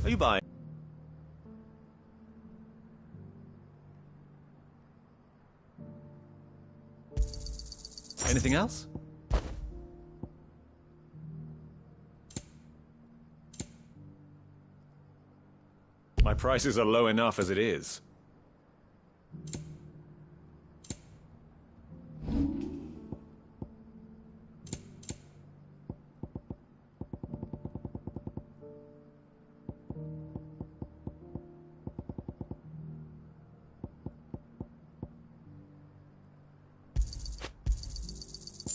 Are you buying? Anything else? My prices are low enough as it is.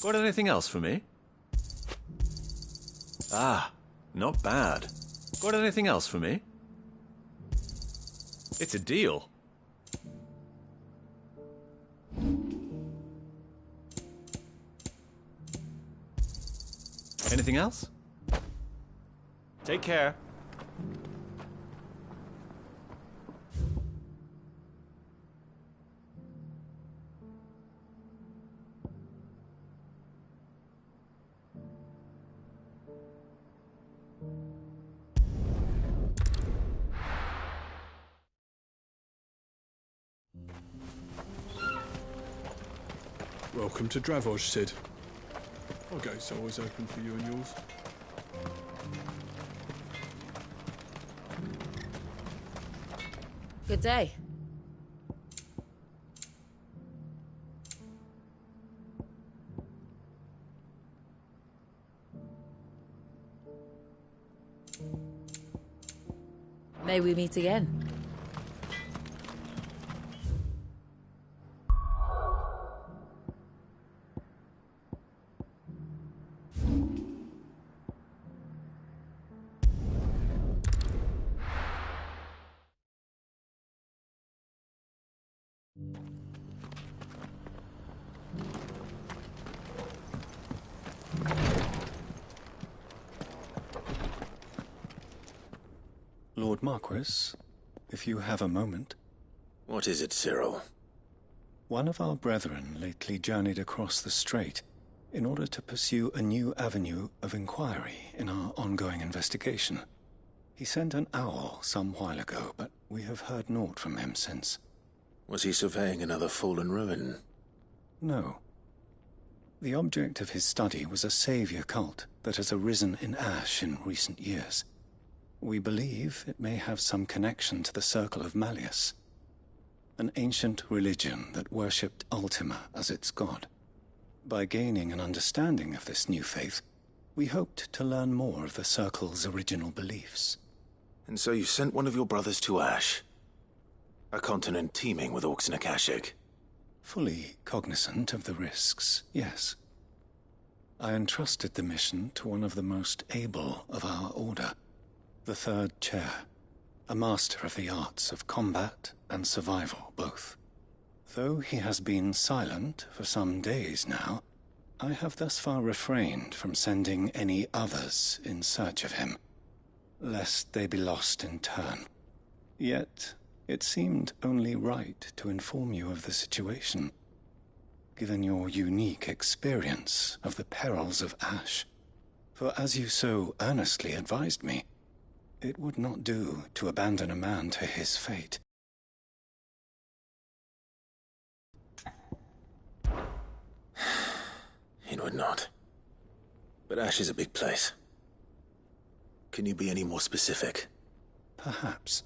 Got anything else for me? Ah, not bad. Got anything else for me? It's a deal. Anything else? Take care. Welcome to Dravoj, Sid. Our gate's always open for you and yours. Good day. May we meet again? Lord Marquis, if you have a moment. What is it, Cyril? One of our brethren lately journeyed across the strait in order to pursue a new avenue of inquiry in our ongoing investigation. He sent an owl some while ago, but we have heard naught from him since. Was he surveying another fallen ruin? No. The object of his study was a savior cult that has arisen in Ash in recent years. We believe it may have some connection to the Circle of Malleus, an ancient religion that worshipped Ultima as its god. By gaining an understanding of this new faith, we hoped to learn more of the Circle's original beliefs. And so you sent one of your brothers to Ash? A continent teeming with orcs and Akashic? Fully cognizant of the risks, yes. I entrusted the mission to one of the most able of our order, the Third Chair, a master of the arts of combat and survival both. Though he has been silent for some days now, I have thus far refrained from sending any others in search of him, lest they be lost in turn. Yet, it seemed only right to inform you of the situation, given your unique experience of the perils of Ash. For as you so earnestly advised me, it would not do to abandon a man to his fate. It would not. But Ash is a big place. Can you be any more specific? Perhaps.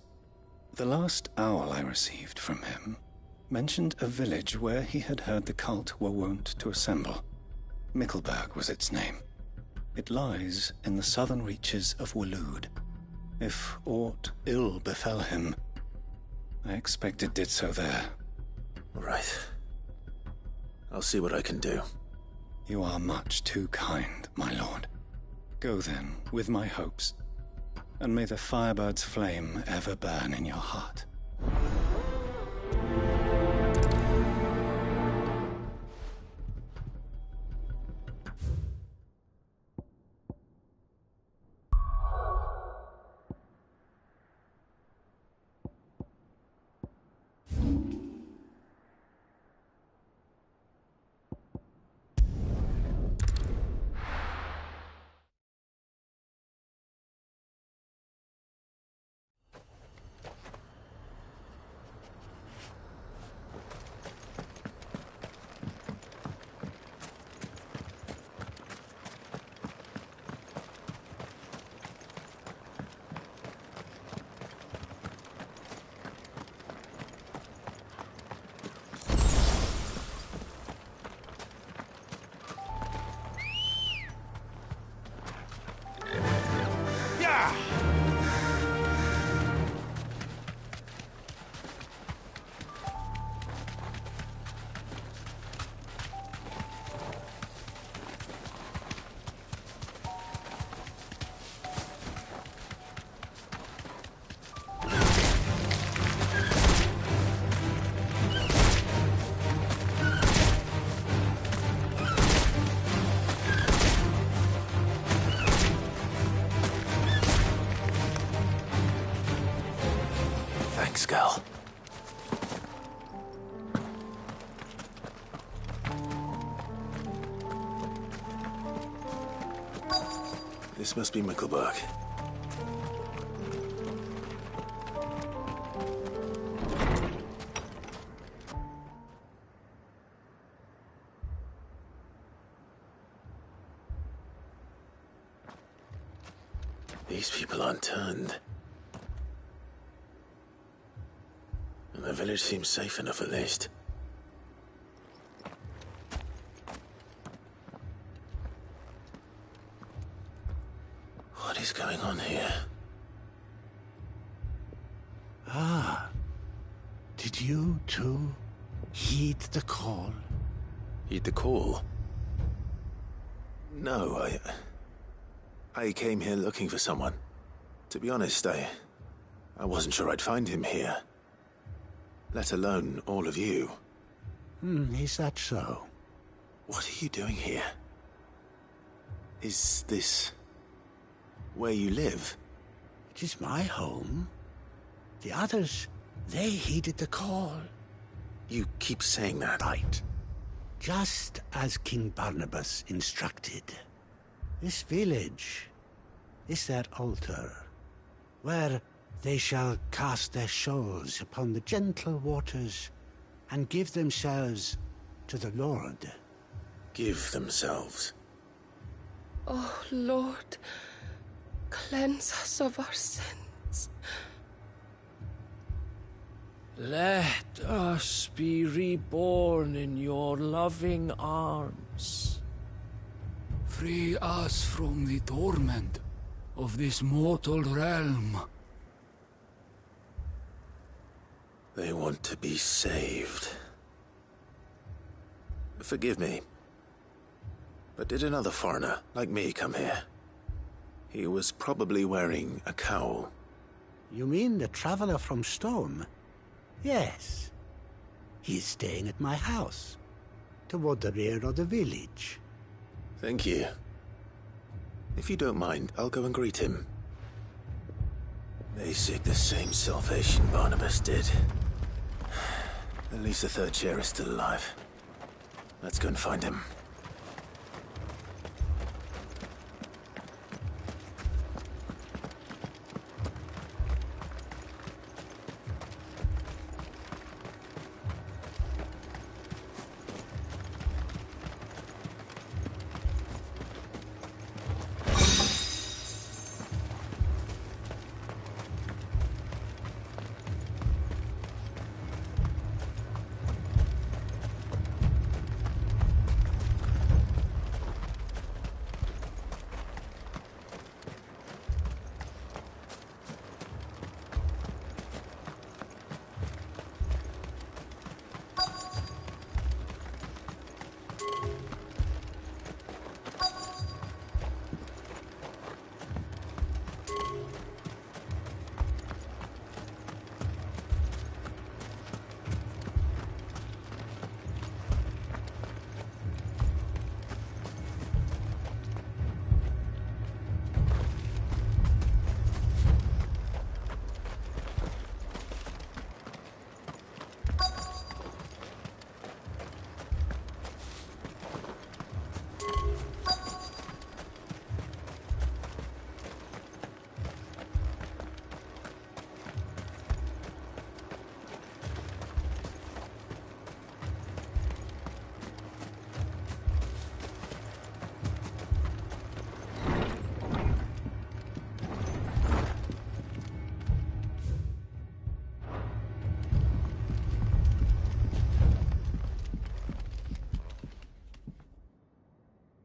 The last owl I received from him mentioned a village where he had heard the cult were wont to assemble. Mickleburg was its name. It lies in the southern reaches of Waloed. If aught ill befell him, I expect it did so there. Right. I'll see what I can do. You are much too kind, my lord. Go then, with my hopes, and may the Firebird's flame ever burn in your heart. Thanks, Gal. This must be Mickleburg. These people aren't turned. And the village seems safe enough at least. What is going on here? Ah. Did you, too, heed the call? Heed the call? No, I came here looking for someone. To be honest, I wasn't sure I'd find him here. Let alone all of you. Is that so? What are you doing here? Is this where you live? It is my home. The others, they heeded the call. You keep saying that. Right. Just as King Barnabas instructed. This village is their altar, where they shall cast their shoals upon the gentle waters and give themselves to the Lord. Give themselves. Oh, Lord, cleanse us of our sins. Let us be reborn in your loving arms. Free us from the torment of this mortal realm. They want to be saved. Forgive me, but did another foreigner like me come here? He was probably wearing a cowl. You mean the traveler from Stone? Yes. He's staying at my house, toward the rear of the village. Thank you. If you don't mind, I'll go and greet him. They seek the same salvation Barnabas did. At least the third chair is still alive. Let's go and find him.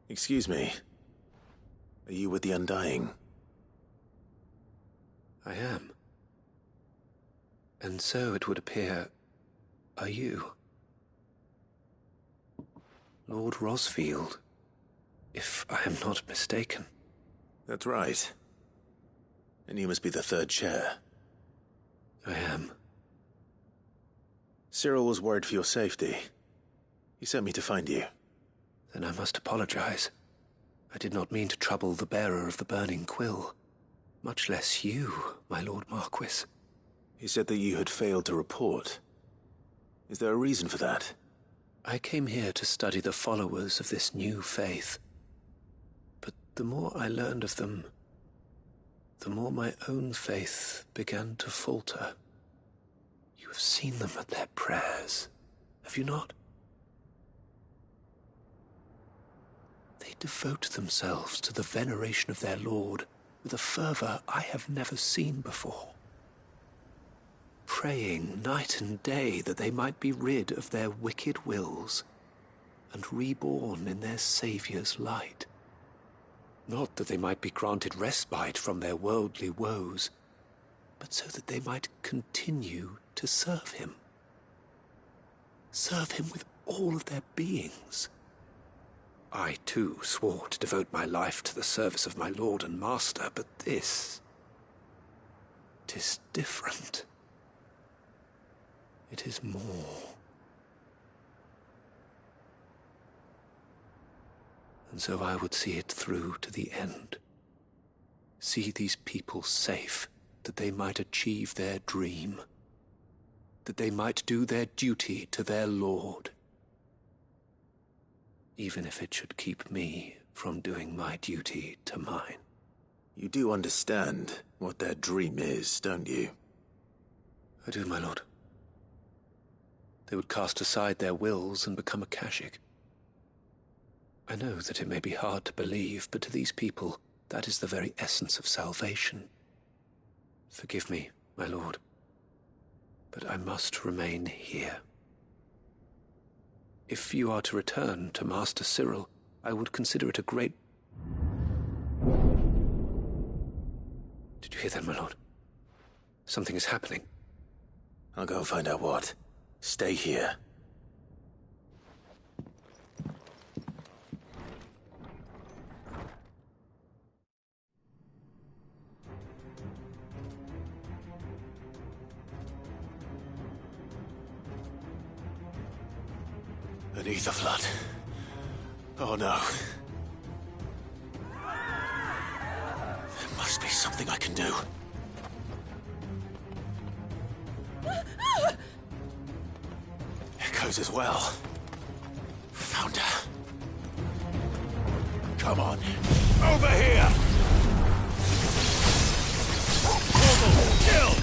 Excuse me. Are you with the Undying? I am. And so it would appear, are you? Lord Rosfield, if I am not mistaken. That's right. And you must be the third chair. I am. Cyril was worried for your safety. He sent me to find you. Then I must apologize. I did not mean to trouble the bearer of the burning quill. Much less you, my Lord Marquis. He said that you had failed to report. Is there a reason for that? I came here to study the followers of this new faith. But the more I learned of them, the more my own faith began to falter. You have seen them at their prayers, have you not? They devote themselves to the veneration of their Lord with a fervor I have never seen before. Praying night and day that they might be rid of their wicked wills and reborn in their Saviour's light. Not that they might be granted respite from their worldly woes, but so that they might continue to serve him. Serve him with all of their beings. I, too, swore to devote my life to the service of my Lord and Master, but this... 'tis different. It is more. And so I would see it through to the end. See these people safe, that they might achieve their dream. That they might do their duty to their Lord. Even if it should keep me from doing my duty to mine. You do understand what their dream is, don't you? I do, my lord. They would cast aside their wills and become a Kashik. I know that it may be hard to believe, but to these people, that is the very essence of salvation. Forgive me, my lord, but I must remain here. If you are to return to Master Cyril, I would consider it a great... Did you hear that, my lord? Something is happening. I'll go and find out what. Stay here. An ether flood. Oh no. There must be something I can do. Echoes as well. Found her. Come on. Over here! Kill!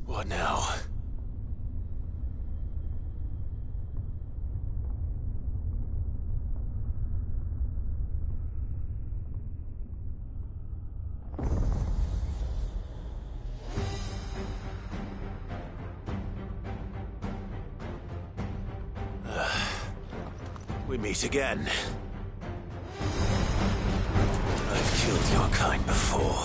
What now? We meet again. I've killed your kind before.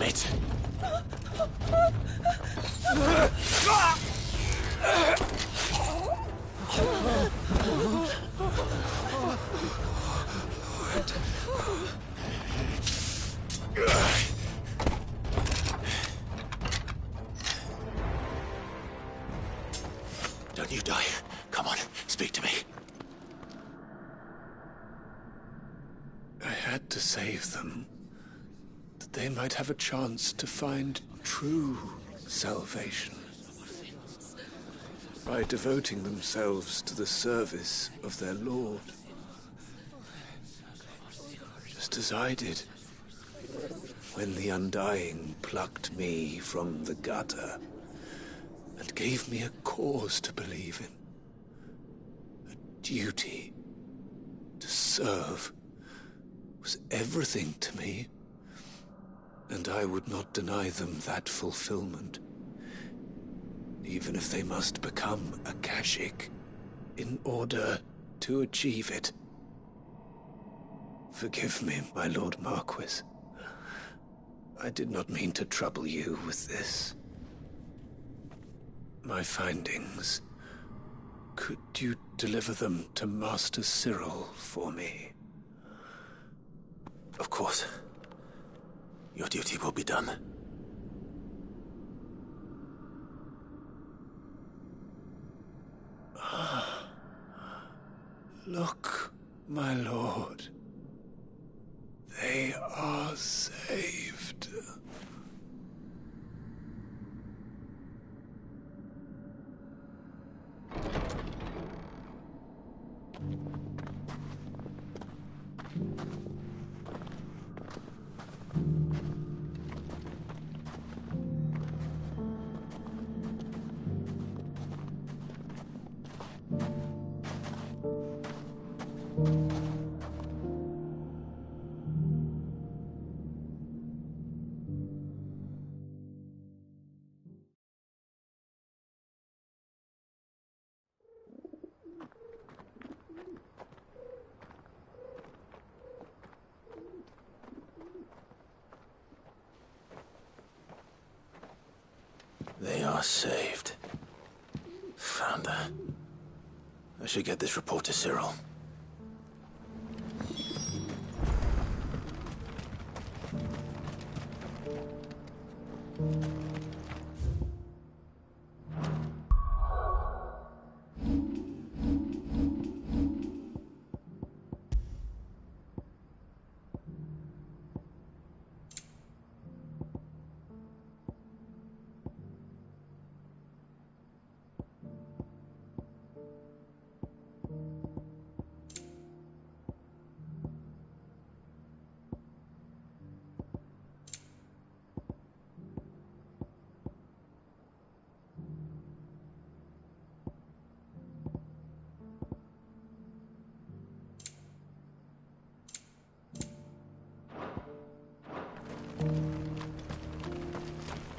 it! Don't you die. Come on, speak to me. I had to save them, that they might have a chance to find true salvation by devoting themselves to the service of their Lord. Just as I did when the Undying plucked me from the gutter and gave me a cause to believe in. A duty to serve was everything to me, and I would not deny them that fulfillment, even if they must become a Kashik in order to achieve it. Forgive me, my Lord Marquis. I did not mean to trouble you with this. My findings. Could you deliver them to Master Cyril for me? Of course. Your duty will be done. Look, my lord. They are saved. They are saved. Found her. I should get this report to Cyril.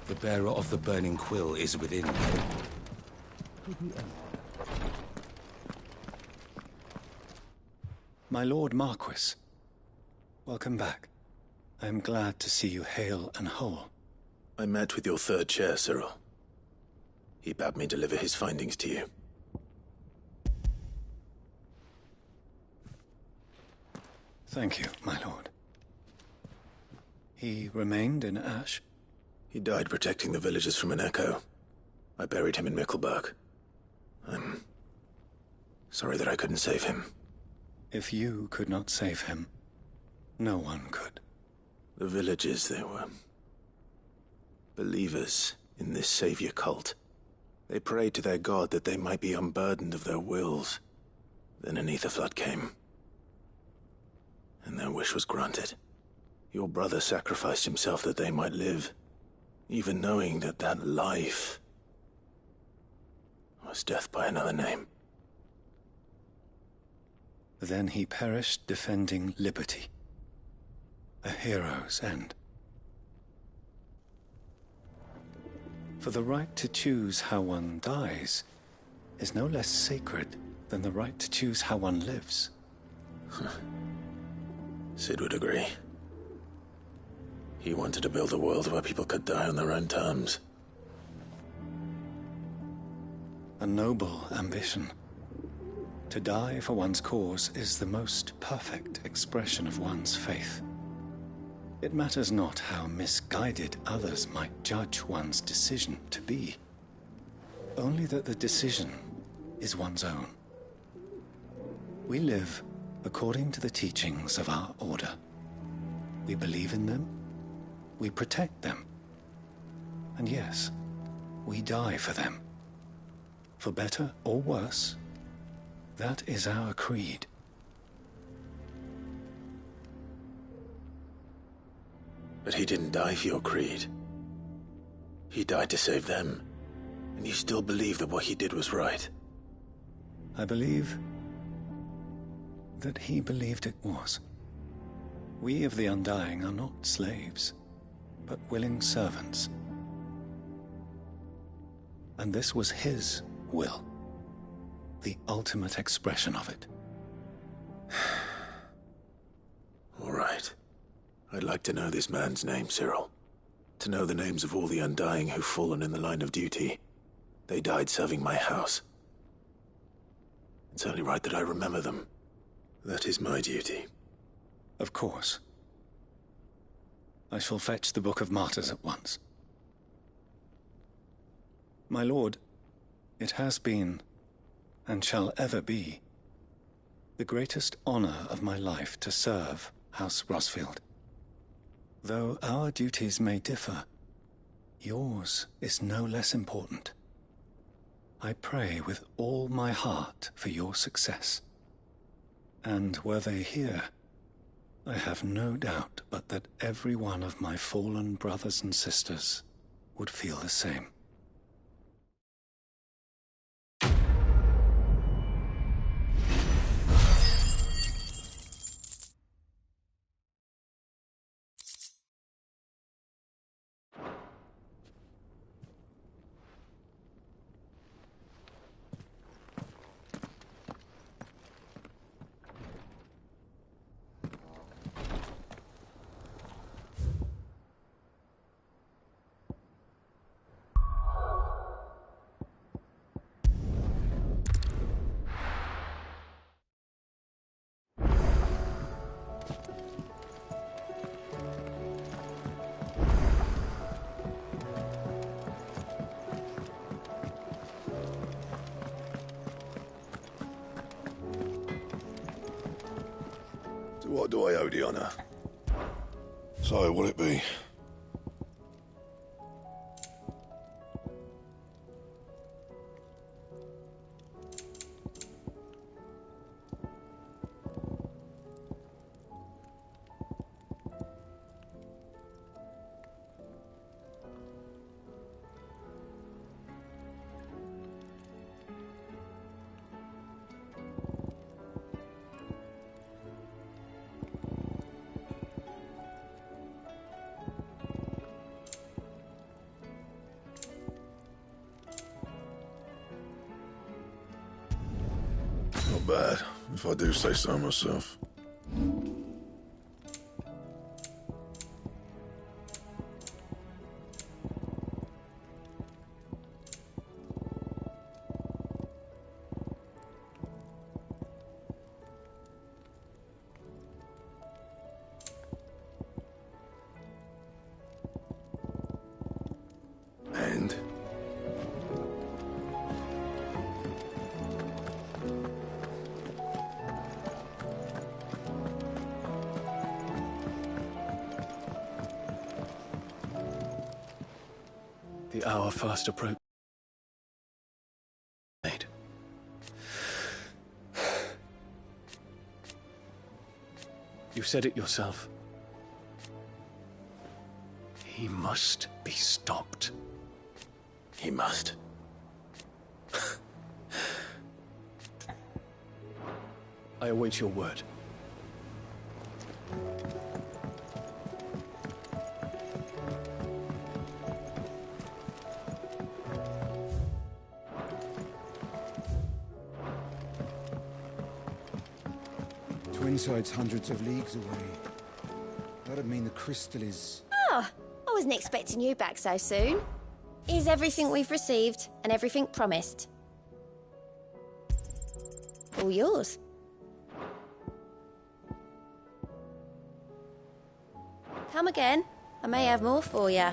The bearer of the burning quill is within. My Lord Marquis, welcome back. I am glad to see you hale and whole. I met with your third chair, Cyril. He bade me deliver his findings to you. Thank you, my lord. He remained in Ash? He died protecting the villagers from an echo. I buried him in Mickleburg. I'm sorry that I couldn't save him. If you could not save him, no one could. The villagers, they were believers in this savior cult. They prayed to their god that they might be unburdened of their wills. Then an ether flood came, and their wish was granted. Your brother sacrificed himself that they might live, even knowing that that life was death by another name. Then he perished defending liberty. A hero's end. For the right to choose how one dies is no less sacred than the right to choose how one lives. Sid would agree. He wanted to build a world where people could die on their own terms. A noble ambition. To die for one's cause is the most perfect expression of one's faith. It matters not how misguided others might judge one's decision to be. Only that the decision is one's own. We live according to the teachings of our order. We believe in them, we protect them, and yes, we die for them. For better or worse, that is our creed. But he didn't die for your creed. He died to save them. And you still believe that what he did was right? I believe that he believed it was. We of the Undying are not slaves, but willing servants. And this was his will, the ultimate expression of it. All right. I'd like to know this man's name, Cyril. To know the names of all the Undying who've fallen in the line of duty. They died serving my house. It's only right that I remember them. That is my duty. Of course. I shall fetch the Book of Martyrs at once. My lord, it has been, and shall ever be, the greatest honor of my life to serve House Rosfield. Though our duties may differ, yours is no less important. I pray with all my heart for your success. And were they here, I have no doubt but that every one of my fallen brothers and sisters would feel the same. What do I owe the honor? So, what'll it be? Not bad, if I do say so myself. And? The hour fast approach. You said it yourself. He must be stopped. He must. I await your word. Twinside's hundreds of leagues away. That'd mean the crystal is... Ah, I wasn't expecting you back so soon. Here's everything we've received and everything promised. All yours. Come again. I may have more for you.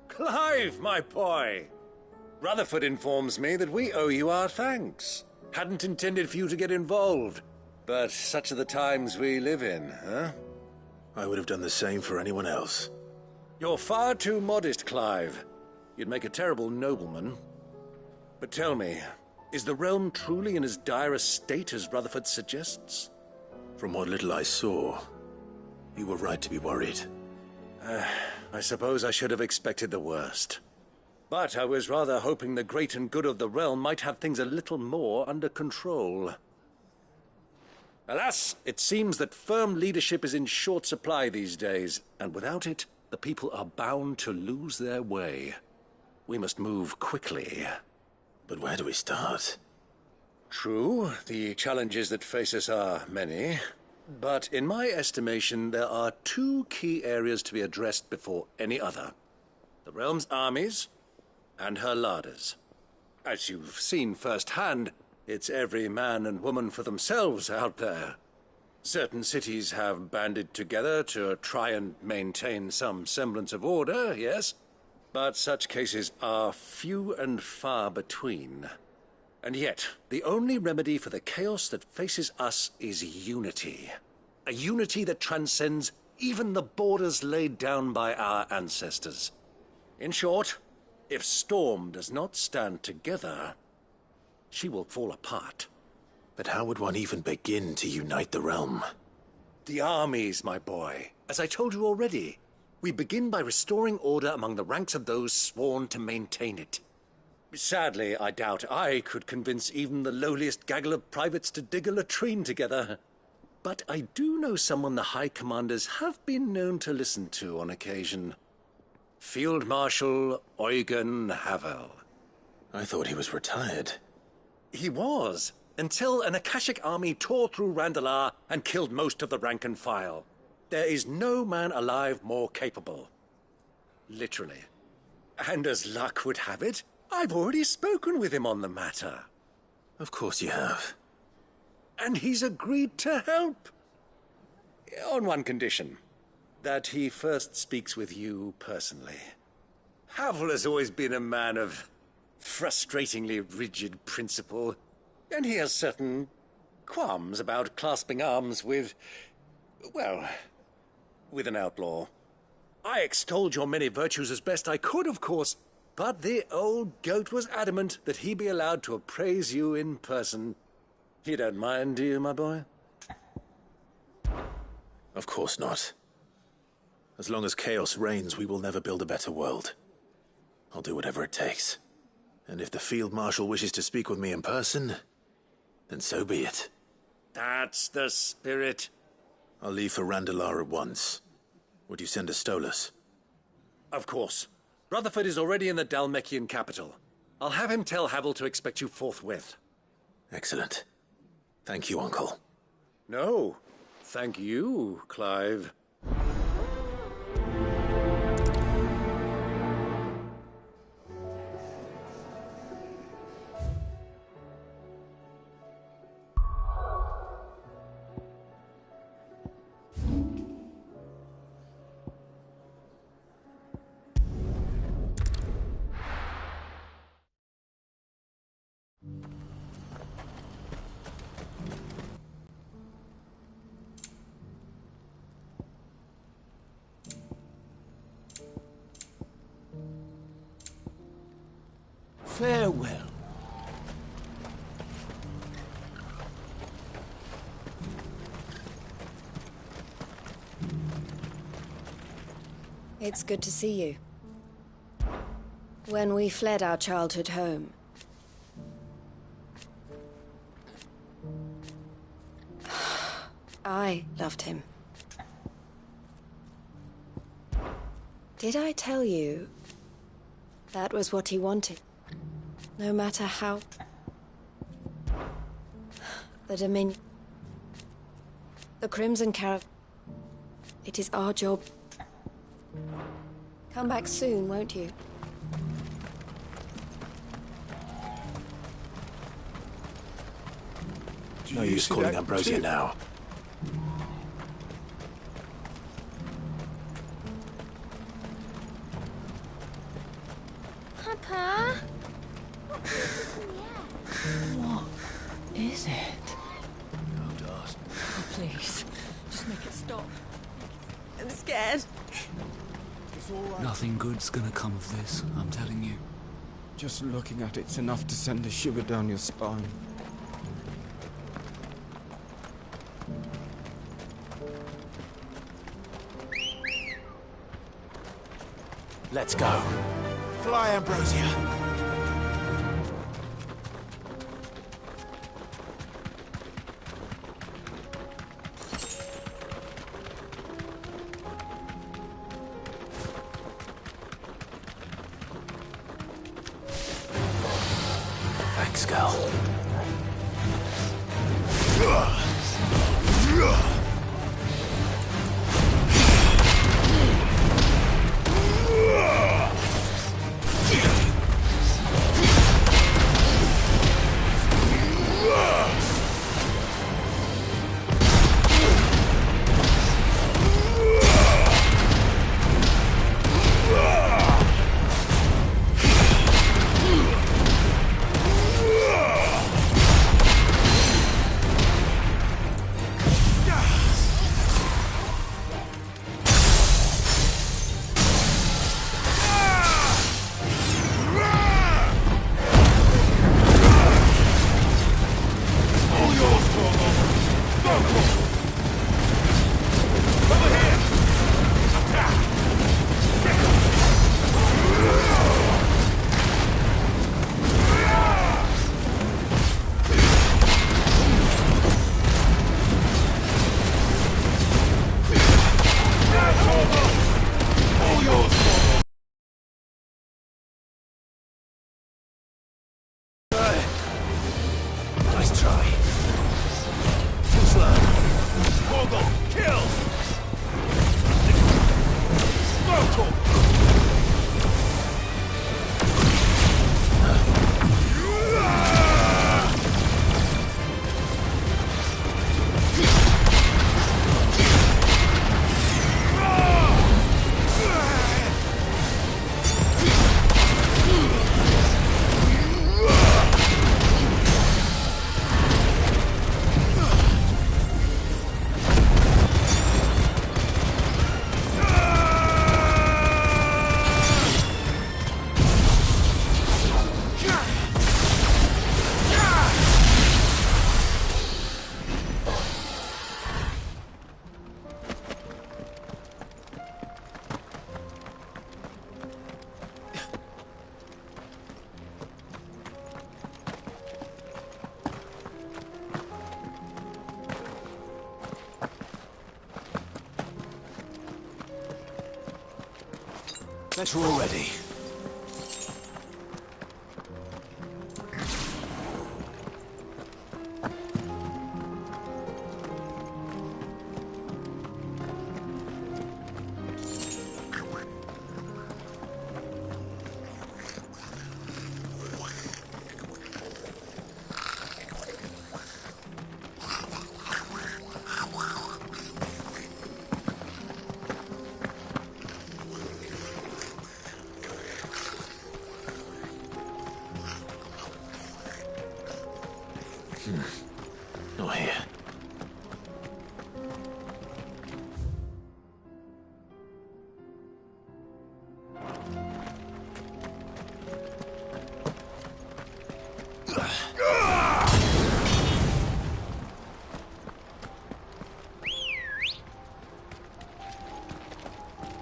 Clive, my boy! Rutherford informs me that we owe you our thanks. Hadn't intended for you to get involved, but such are the times we live in, huh? I would have done the same for anyone else. You're far too modest, Clive. You'd make a terrible nobleman. But tell me, is the realm truly in as dire a state as Rutherford suggests? From what little I saw, you were right to be worried. I suppose I should have expected the worst. But I was rather hoping the great and good of the realm might have things a little more under control. Alas, it seems that firm leadership is in short supply these days, and without it, the people are bound to lose their way. We must move quickly. But where do we start? True, the challenges that face us are many. But in my estimation, there are two key areas to be addressed before any other. The realm's armies and her larders. As you've seen firsthand, it's every man and woman for themselves out there. Certain cities have banded together to try and maintain some semblance of order, yes, but such cases are few and far between. And yet, the only remedy for the chaos that faces us is unity. A unity that transcends even the borders laid down by our ancestors. In short, if Storm does not stand together, she will fall apart. But how would one even begin to unite the realm? The armies, my boy. As I told you already, we begin by restoring order among the ranks of those sworn to maintain it. Sadly, I doubt I could convince even the lowliest gaggle of privates to dig a latrine together. But I do know someone the High Commanders have been known to listen to on occasion. Field Marshal Eugen Havel. I thought he was retired. He was, until an Akashic army tore through Randalar and killed most of the rank and file. There is no man alive more capable. Literally. And as luck would have it, I've already spoken with him on the matter. Of course you have. And he's agreed to help. On one condition. That he first speaks with you personally. Havel has always been a man of frustratingly rigid principle, and he has certain qualms about clasping arms with, well, with an outlaw. I extolled your many virtues as best I could, of course, but the old goat was adamant that he be allowed to appraise you in person. You don't mind, do you, my boy? Of course not. As long as chaos reigns, we will never build a better world. I'll do whatever it takes. And if the Field Marshal wishes to speak with me in person, then so be it. That's the spirit. I'll leave for Randalar at once. Would you send a Stolas? Of course. Rutherford is already in the Dalmekian capital. I'll have him tell Havel to expect you forthwith. Excellent. Thank you, Uncle. No, thank you, Clive. Farewell. It's good to see you. When we fled our childhood home, I loved him. Did I tell you that was what he wanted? No matter how... The Dominion... The Crimson Caravan... It is our job. Come back soon, won't you? No use calling Ambrosia now. Papa? What is it? Oh, Dart. Oh, please. Just make it stop. I'm scared. Nothing good's gonna come of this, I'm telling you. Just looking at it's enough to send a shiver down your spine. Let's go. Fly, Ambrosia. Thanks, girl. Better already. Not here.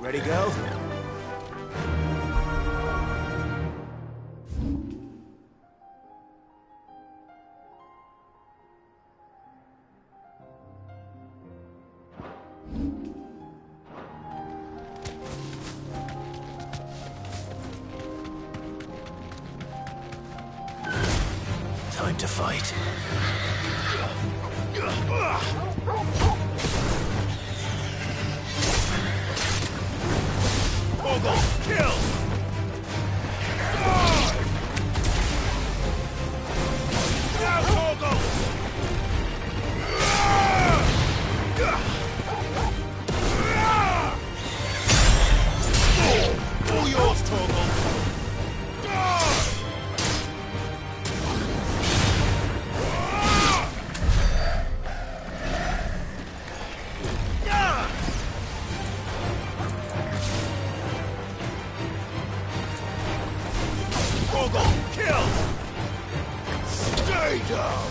Ready, go? Time to fight. Bogle, kill! Now, Bogle! All yours, Torgal! Bogle, kill! Stay down!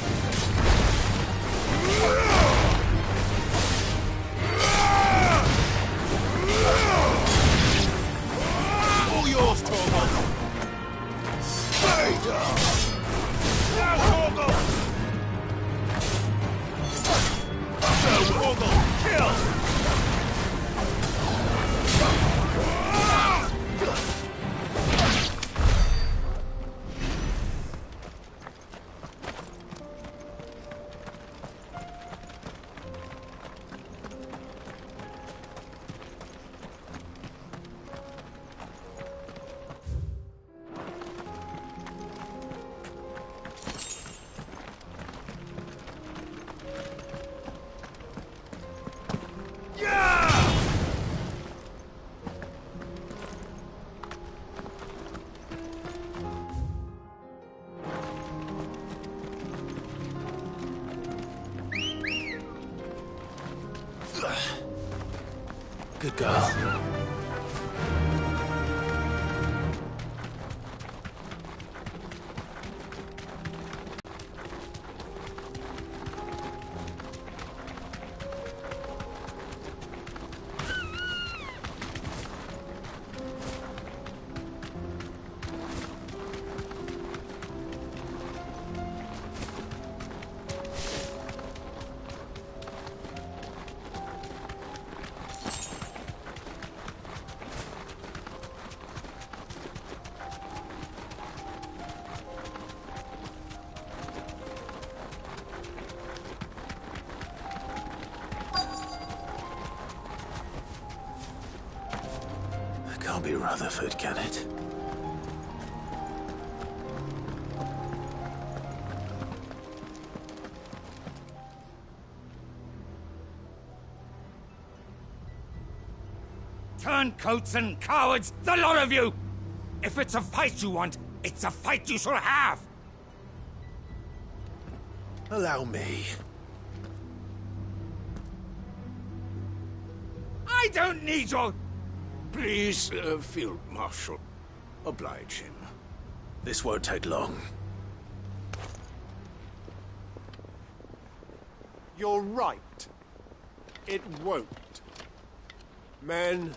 All yours, Torgal! Stay down! Now, Torgal! No, Torgal, kill! Good girl. Can't be Rutherford, can it? Turncoats and cowards, the lot of you! If it's a fight you want, it's a fight you shall have! Allow me. I don't need your... Please, Field Marshal, oblige him. This won't take long. You're right. It won't. Men,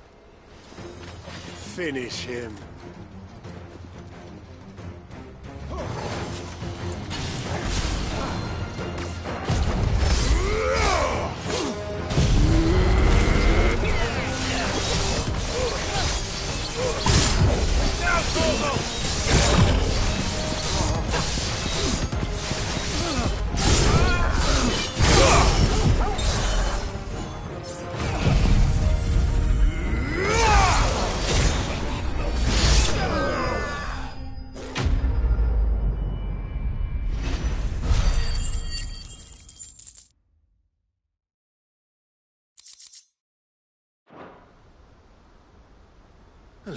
finish him.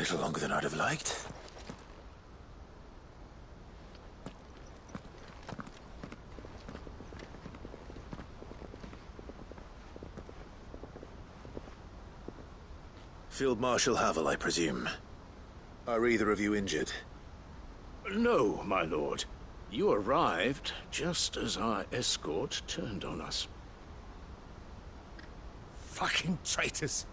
little longer than I'd have liked. Field Marshal Havel, I presume. Are either of you injured? No, my lord. You arrived just as our escort turned on us. Fucking traitors.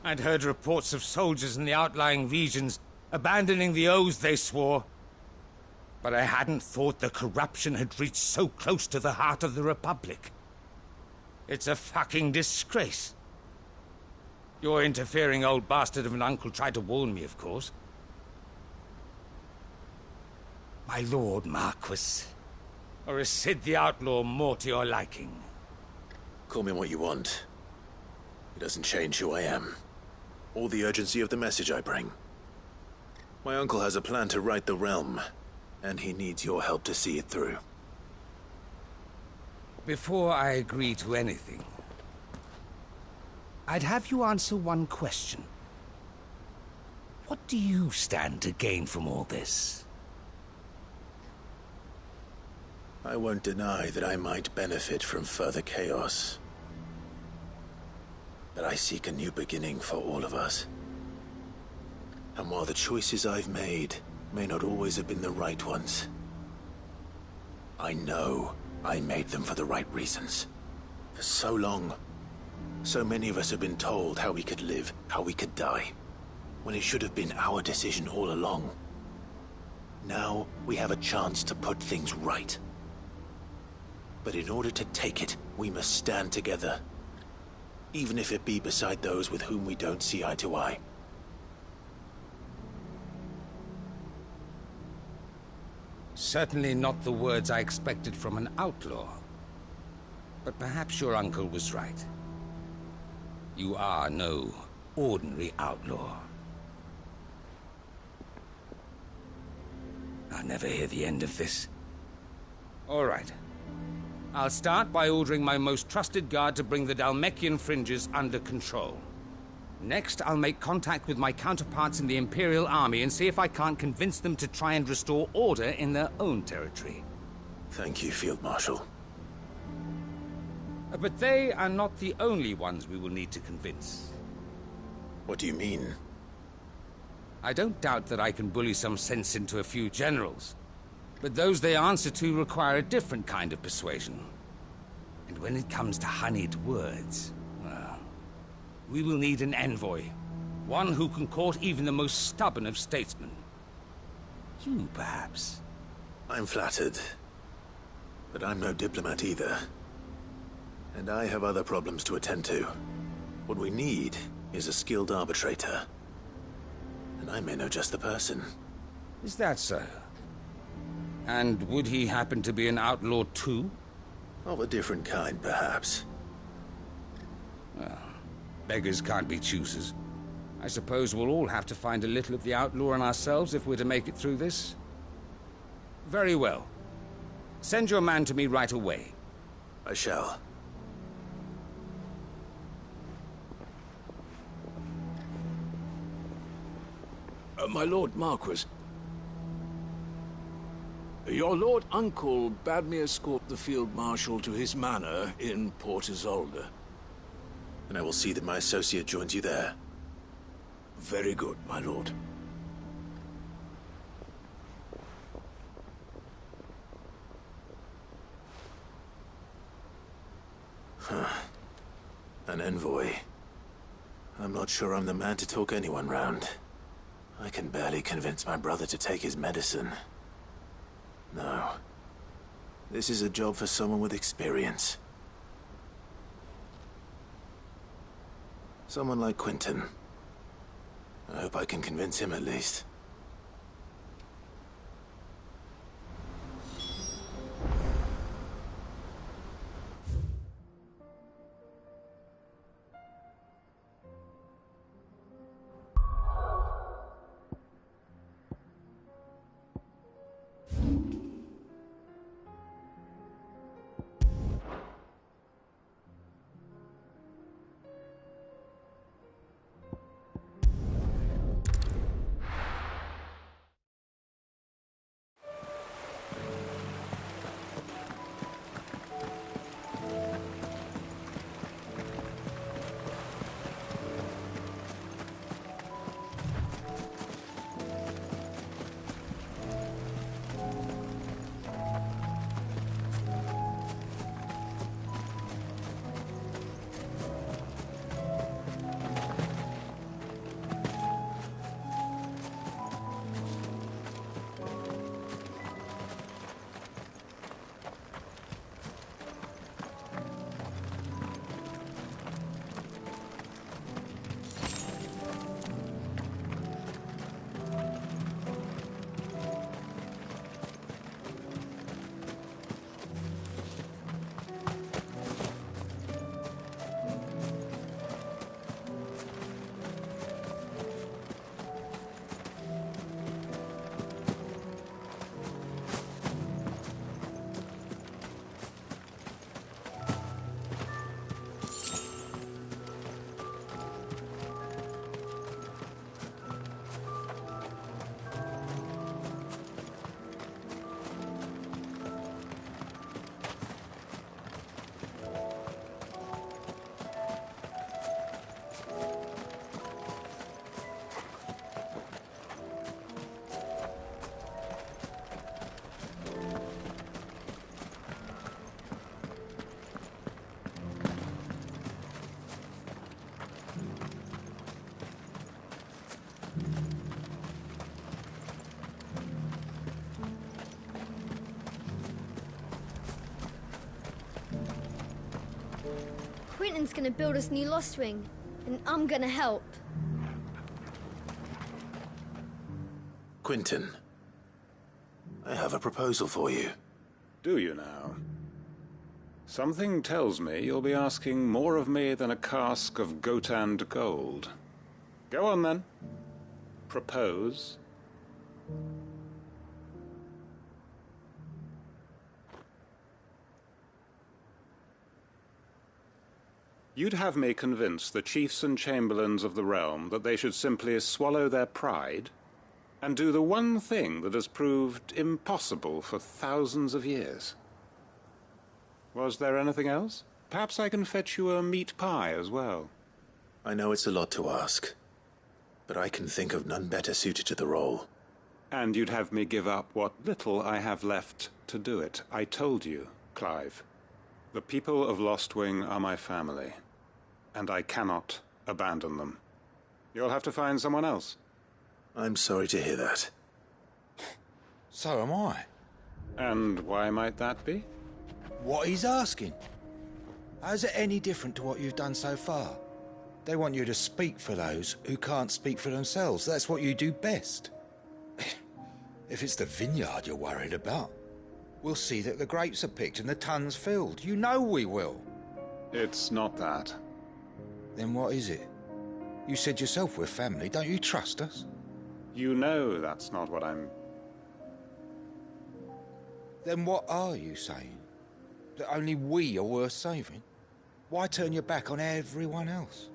I'd heard reports of soldiers in the outlying regions abandoning the oaths they swore. But I hadn't thought the corruption had reached so close to the heart of the Republic. It's a fucking disgrace. Your interfering old bastard of an uncle tried to warn me, of course. My lord Marquis. Or is Sid the Outlaw more to your liking? Call me what you want. It doesn't change who I am, or the urgency of the message I bring. My uncle has a plan to right the realm, and he needs your help to see it through. Before I agree to anything, I'd have you answer one question. What do you stand to gain from all this? I won't deny that I might benefit from further chaos. But I seek a new beginning for all of us. And while the choices I've made may not always have been the right ones, I know I made them for the right reasons. For so long, so many of us have been told how we could live, how we could die, when it should have been our decision all along. Now we have a chance to put things right. But in order to take it, we must stand together. Even if it be beside those with whom we don't see eye to eye. Certainly not the words I expected from an outlaw. But perhaps your uncle was right. You are no ordinary outlaw. I'll never hear the end of this. All right. I'll start by ordering my most trusted guard to bring the Dalmekian fringes under control. Next, I'll make contact with my counterparts in the Imperial Army and see if I can't convince them to try and restore order in their own territory. Thank you, Field Marshal. But they are not the only ones we will need to convince. What do you mean? I don't doubt that I can bully some sense into a few generals. But those they answer to require a different kind of persuasion. And when it comes to honeyed words, well, we will need an envoy. One who can court even the most stubborn of statesmen. You, perhaps. I'm flattered. But I'm no diplomat either. And I have other problems to attend to. What we need is a skilled arbitrator. And I may know just the person. Is that so? And would he happen to be an outlaw too? Of a different kind, perhaps. Well, beggars can't be choosers. I suppose we'll all have to find a little of the outlaw in ourselves if we're to make it through this. Very well. Send your man to me right away. I shall. My Lord Marquis, your Lord Uncle bade me escort the Field Marshal to his manor in Port Isolde. And I will see that my associate joins you there. Very good, my lord. Huh. An envoy. I'm not sure I'm the man to talk anyone round. I can barely convince my brother to take his medicine. No. This is a job for someone with experience. Someone like Quentin. I hope I can convince him at least. Quentin's gonna build us new Lost Wing, and I'm gonna help. Quentin, I have a proposal for you. Do you now? Something tells me you'll be asking more of me than a cask of Gotand gold. Go on, then. Propose. You'd have me convince the chiefs and chamberlains of the realm that they should simply swallow their pride and do the one thing that has proved impossible for thousands of years. Was there anything else? Perhaps I can fetch you a meat pie as well. I know it's a lot to ask, but I can think of none better suited to the role. And you'd have me give up what little I have left to do it. I told you, Clive. The people of Lostwing are my family, and I cannot abandon them. You'll have to find someone else. I'm sorry to hear that. So am I. And why might that be? What he's asking. How's it any different to what you've done so far? They want you to speak for those who can't speak for themselves. That's what you do best. If it's the vineyard you're worried about, we'll see that the grapes are picked and the tons filled. You know we will. It's not that. Then what is it? You said yourself we're family. Don't you trust us? You know that's not what I'm... Then what are you saying? That only we are worth saving? Why turn your back on everyone else?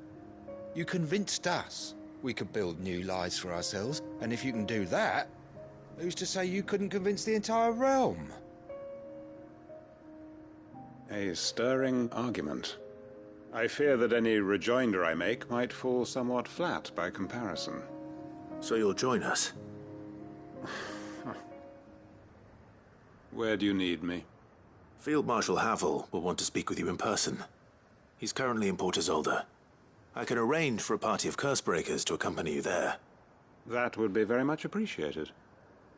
You convinced us we could build new lives for ourselves, and if you can do that, who's to say you couldn't convince the entire realm? A stirring argument. I fear that any rejoinder I make might fall somewhat flat by comparison. So you'll join us? Where do you need me? Field Marshal Havel will want to speak with you in person. He's currently in Port Isolde. I can arrange for a party of Cursebreakers to accompany you there. That would be very much appreciated.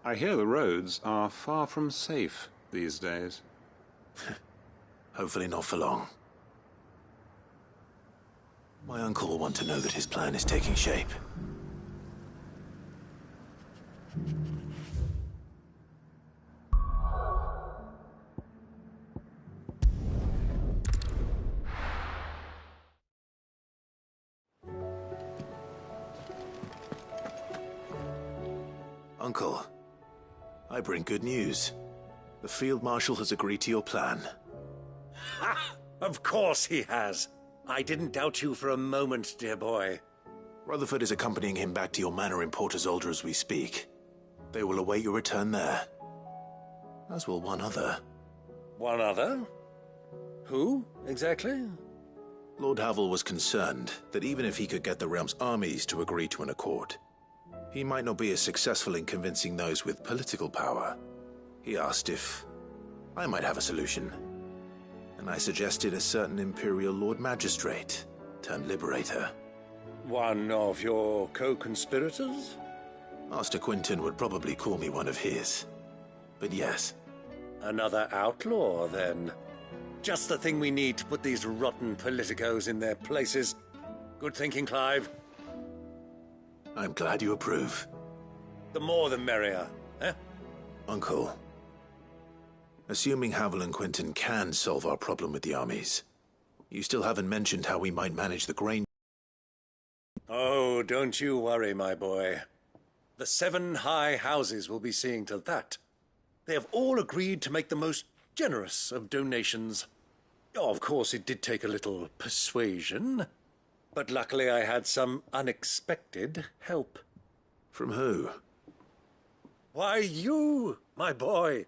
I hear the roads are far from safe these days. Hopefully not for long. My uncle will want to know that his plan is taking shape. Uncle, I bring good news. The Field Marshal has agreed to your plan. Ha! Of course he has. I didn't doubt you for a moment, dear boy. Rutherford is accompanying him back to your manor in Port Isolde as we speak. They will await your return there. As will one other. One other? Who, exactly? Lord Havel was concerned that even if he could get the realm's armies to agree to an accord, he might not be as successful in convincing those with political power. He asked if I might have a solution, and I suggested a certain Imperial Lord Magistrate turned Liberator. One of your co-conspirators? Master Quentin would probably call me one of his. But yes. Another outlaw, then. Just the thing we need to put these rotten politicos in their places. Good thinking, Clive. I'm glad you approve. The more the merrier, eh? Uncle, assuming Havel and Quentin can solve our problem with the armies, you still haven't mentioned how we might manage the grain. Oh, don't you worry, my boy. The 7 high houses will be seeing to that. They have all agreed to make the most generous of donations. Oh, of course, it did take a little persuasion, but luckily I had some unexpected help. From who? Why, you, my boy.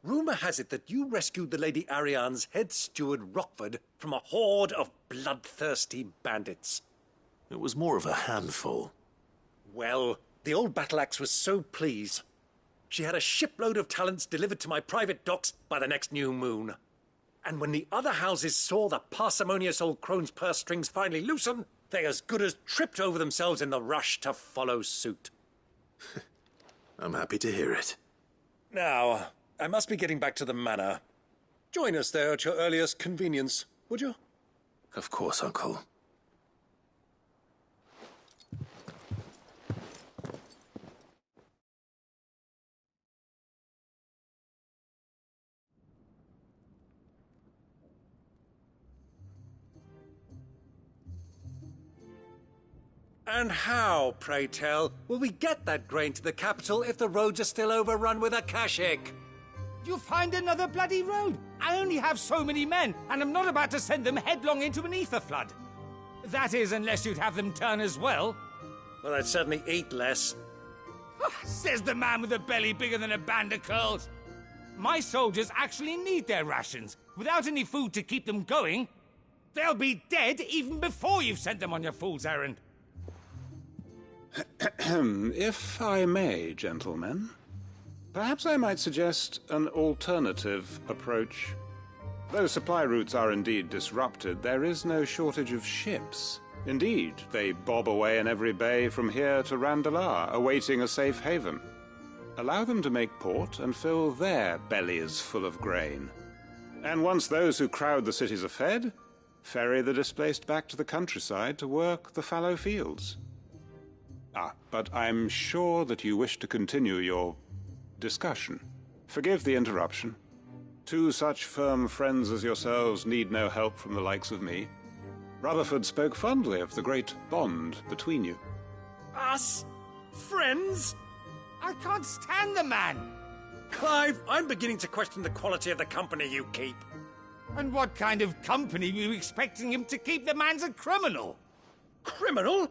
Rumor has it that you rescued the Lady Ariane's head steward Rockford from a horde of bloodthirsty bandits. It was more of a handful. Well, the old battle-axe was so pleased. She had a shipload of talents delivered to my private docks by the next new moon. And when the other houses saw the parsimonious old crone's purse strings finally loosen, they as good as tripped over themselves in the rush to follow suit. I'm happy to hear it. Now, I must be getting back to the manor. Join us there at your earliest convenience, would you? Of course, Uncle. And how, pray tell, will we get that grain to the capital if the roads are still overrun with Akashic? You'll find another bloody road. I only have so many men, and I'm not about to send them headlong into an ether flood. That is, unless you'd have them turn as well. Well, I'd certainly eat less. Says the man with a belly bigger than a band of curls. My soldiers actually need their rations. Without any food to keep them going, they'll be dead even before you've sent them on your fool's errand. If I may, gentlemen, perhaps I might suggest an alternative approach. Though supply routes are indeed disrupted, there is no shortage of ships. Indeed, they bob away in every bay from here to Randalar, awaiting a safe haven. Allow them to make port and fill their bellies full of grain. And once those who crowd the cities are fed, ferry the displaced back to the countryside to work the fallow fields. But I'm sure that you wish to continue your discussion. Forgive the interruption. Two such firm friends as yourselves need no help from the likes of me. Rutherford spoke fondly of the great bond between you. Us? Friends? I can't stand the man! Clive, I'm beginning to question the quality of the company you keep. And what kind of company were you expecting him to keep? The man's a criminal! Criminal?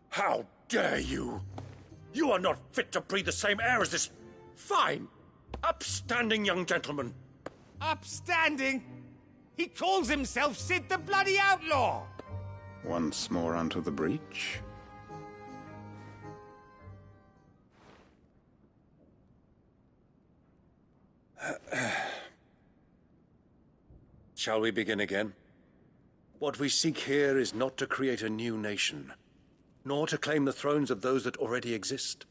How dare you? You are not fit to breathe the same air as this fine, upstanding young gentleman. Upstanding? He calls himself Sid the Bloody Outlaw! Once more onto the breach. Shall we begin again? What we seek here is not to create a new nation, nor to claim the thrones of those that already exist.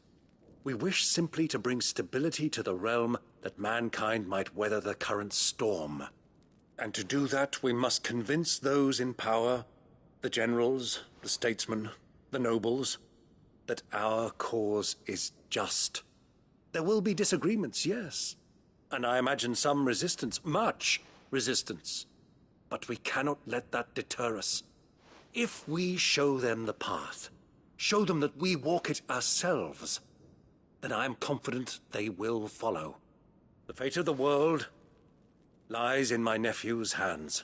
We wish simply to bring stability to the realm that mankind might weather the current storm. And to do that, we must convince those in power, the generals, the statesmen, the nobles, that our cause is just. There will be disagreements, yes, and I imagine some resistance, much resistance. But we cannot let that deter us. If we show them the path, show them that we walk it ourselves, then I am confident they will follow. The fate of the world lies in my nephew's hands,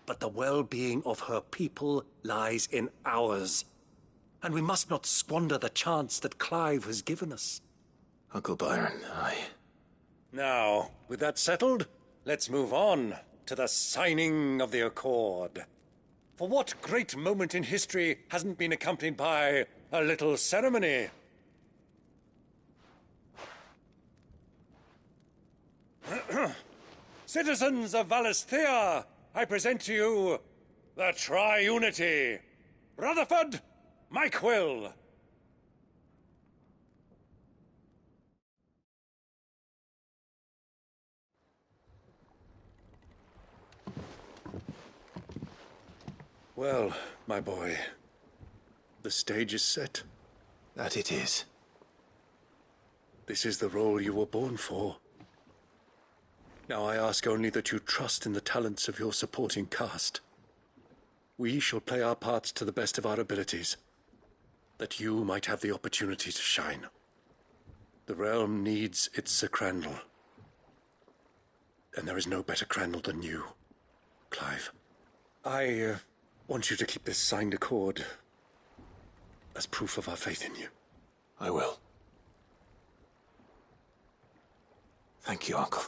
but the well-being of her people lies in ours. And we must not squander the chance that Clive has given us. Uncle Byron, Now, with that settled, let's move on to the signing of the Accord. For what great moment in history hasn't been accompanied by a little ceremony? Citizens of Valisthea, I present to you the Triunity. Rutherford, Mike Will. Well, my boy, the stage is set. That it is. This is the role you were born for. Now I ask only that you trust in the talents of your supporting cast. We shall play our parts to the best of our abilities, that you might have the opportunity to shine. The realm needs its Sir Crandall, and there is no better Crandall than you, Clive. I want you to keep this signed accord as proof of our faith in you. I will. Thank you, Uncle.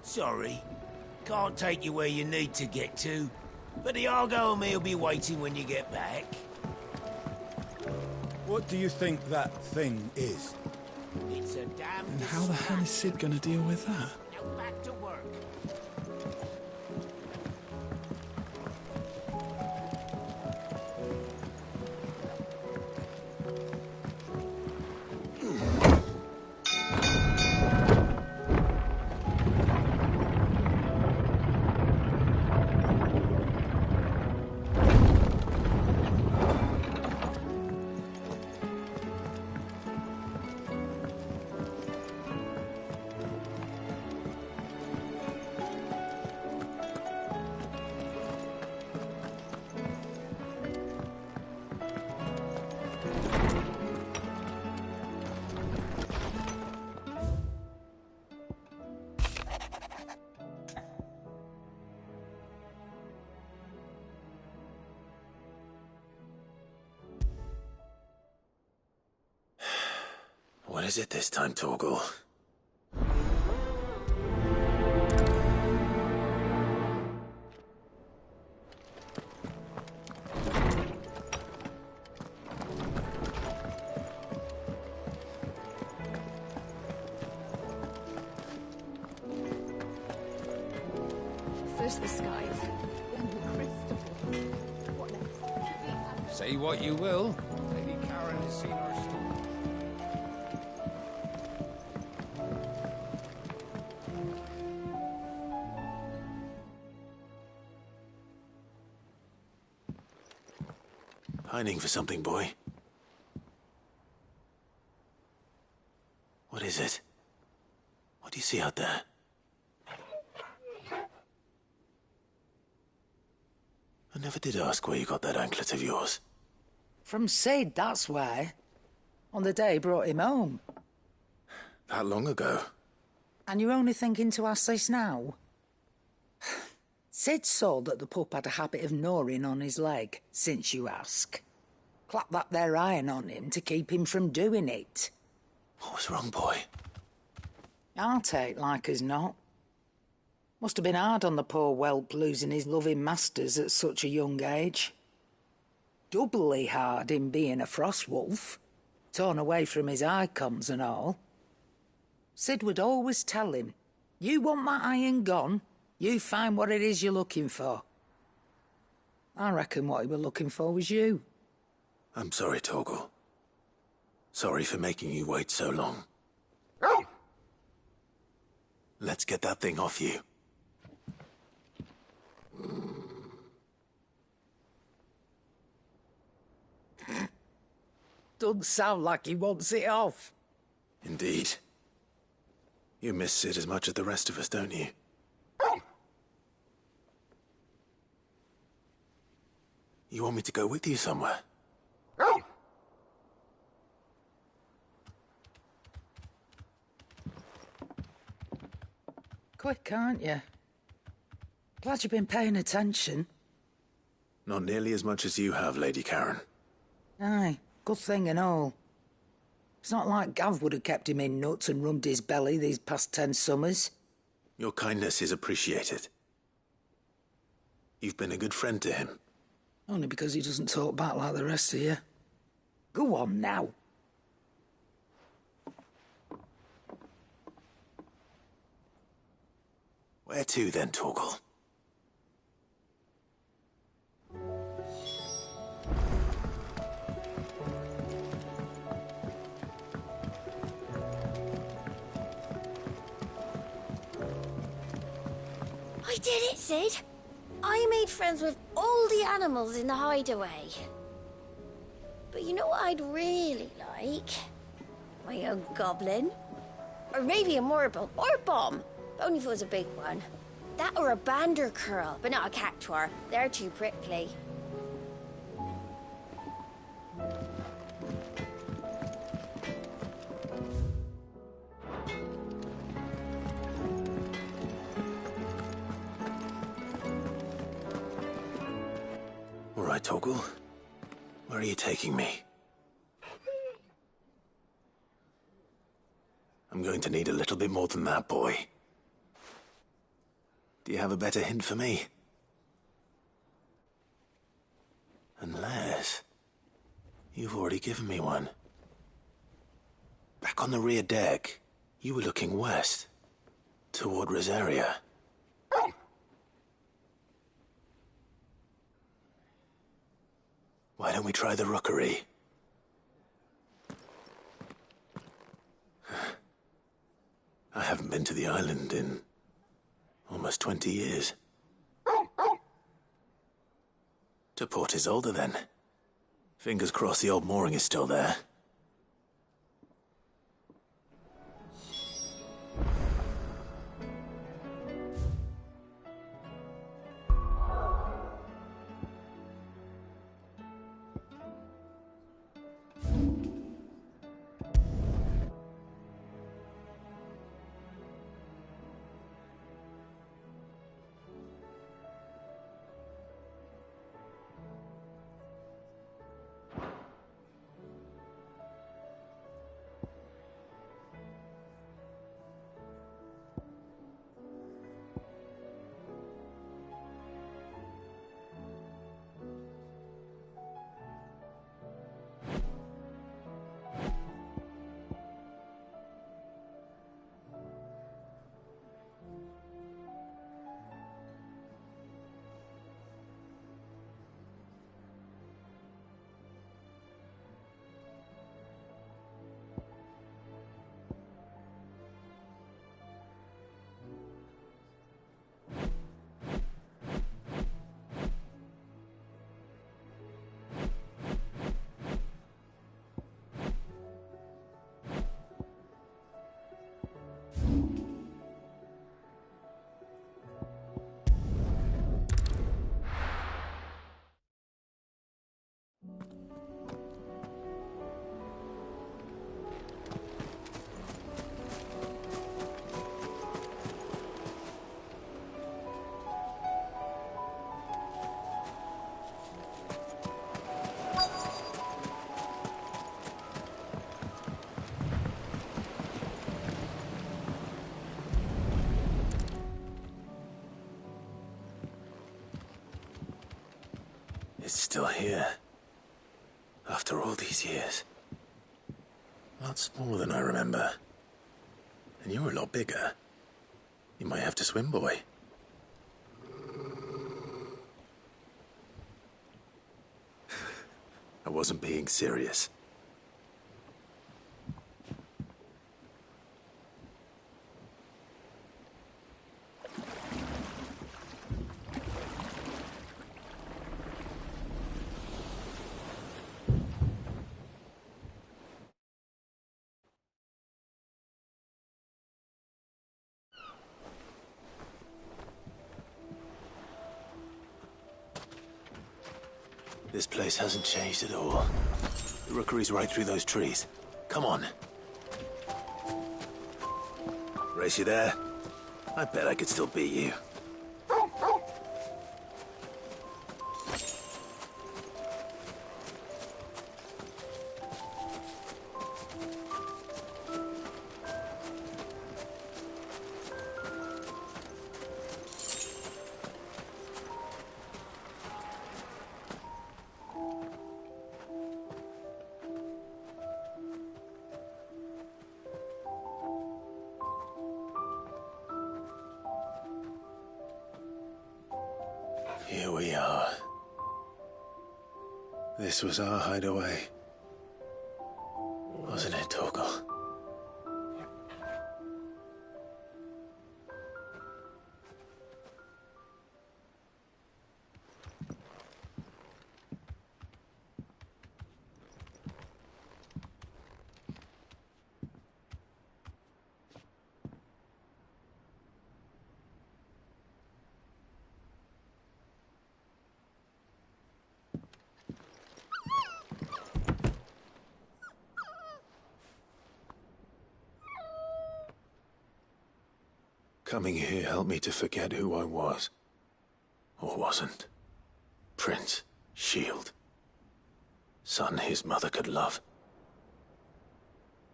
Sorry. Can't take you where you need to get to, but the Argo and me'll be waiting when you get back. What do you think that thing is? It's a damn. And how the hell is Sid gonna deal with that? Now back to work. What is it this time, Torgal? First the skies, then the crystal. What next? Say what you will, Lady Karen has seen our story. Pining for something, boy. What is it? What do you see out there? I never did ask where you got that anklet of yours. From Sid, that's why. On the day he brought him home. That long ago? And you're only thinking to ask this now? Sid saw that the pup had a habit of gnawing on his leg, since you ask. Clap that there iron on him to keep him from doing it. What was wrong, boy? I'll take like as not. Must have been hard on the poor whelp losing his loving masters at such a young age. Doubly hard in being a frost wolf, torn away from his icons and all. Sid would always tell him, you want that iron gone, you find what it is you're looking for. I reckon what he were looking for was you. I'm sorry, Torgal. Sorry for making you wait so long. Let's get that thing off you. Doesn't sound like he wants it off. Indeed. You miss Sid as much as the rest of us, don't you? You want me to go with you somewhere? Quick, aren't you? Glad you've been paying attention. Not nearly as much as you have, Lady Karen. Aye, good thing and all. It's not like Gav would have kept him in nuts and rubbed his belly these past 10 summers. Your kindness is appreciated. You've been a good friend to him. Only because he doesn't talk back like the rest of you. Go on now. Where to then, Torgal? I did it, Sid. I made friends with all the animals in the hideaway. But you know what I'd really like? My own goblin. Or maybe a marble or a bomb. Only if it was a big one. That or a bander curl, but not a cactuar. They're too prickly. All right, Torgal. Where are you taking me? I'm going to need a little bit more than that, boy. Do you have a better hint for me? Unless You've already given me one. Back on the rear deck, you were looking west, toward Rosaria. Why don't we try the rookery? I haven't been to the island in almost 20 years. To Port Isolde, then. Fingers crossed the old mooring is still there. It's still here. After all these years. Lots more than I remember. And you're a lot bigger. You might have to swim, boy. I wasn't being serious. This place hasn't changed at all. The rookery's right through those trees. Come on. Race you there? I bet I could still beat you. Here we are. This was our hideaway. Wasn't it, Torgal? Coming here helped me to forget who I was. Or wasn't. Prince, shield. Son his mother could love.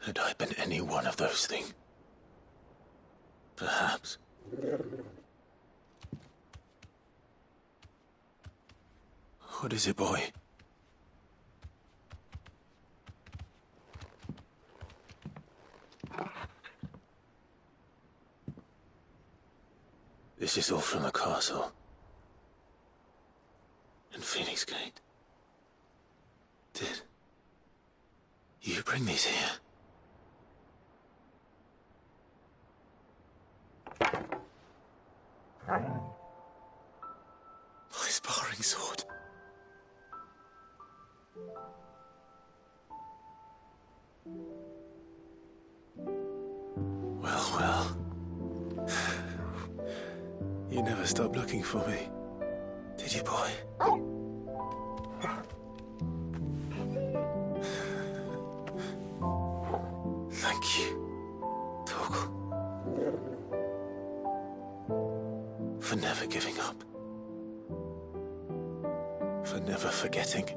Had I been any one of those things? Perhaps. What is it, boy? This is all from the castle. And Phoenix Gate. Did you bring these here? My sparring sword. Well. You never stopped looking for me, did you, boy? Thank you, Torgal, for never giving up, for never forgetting.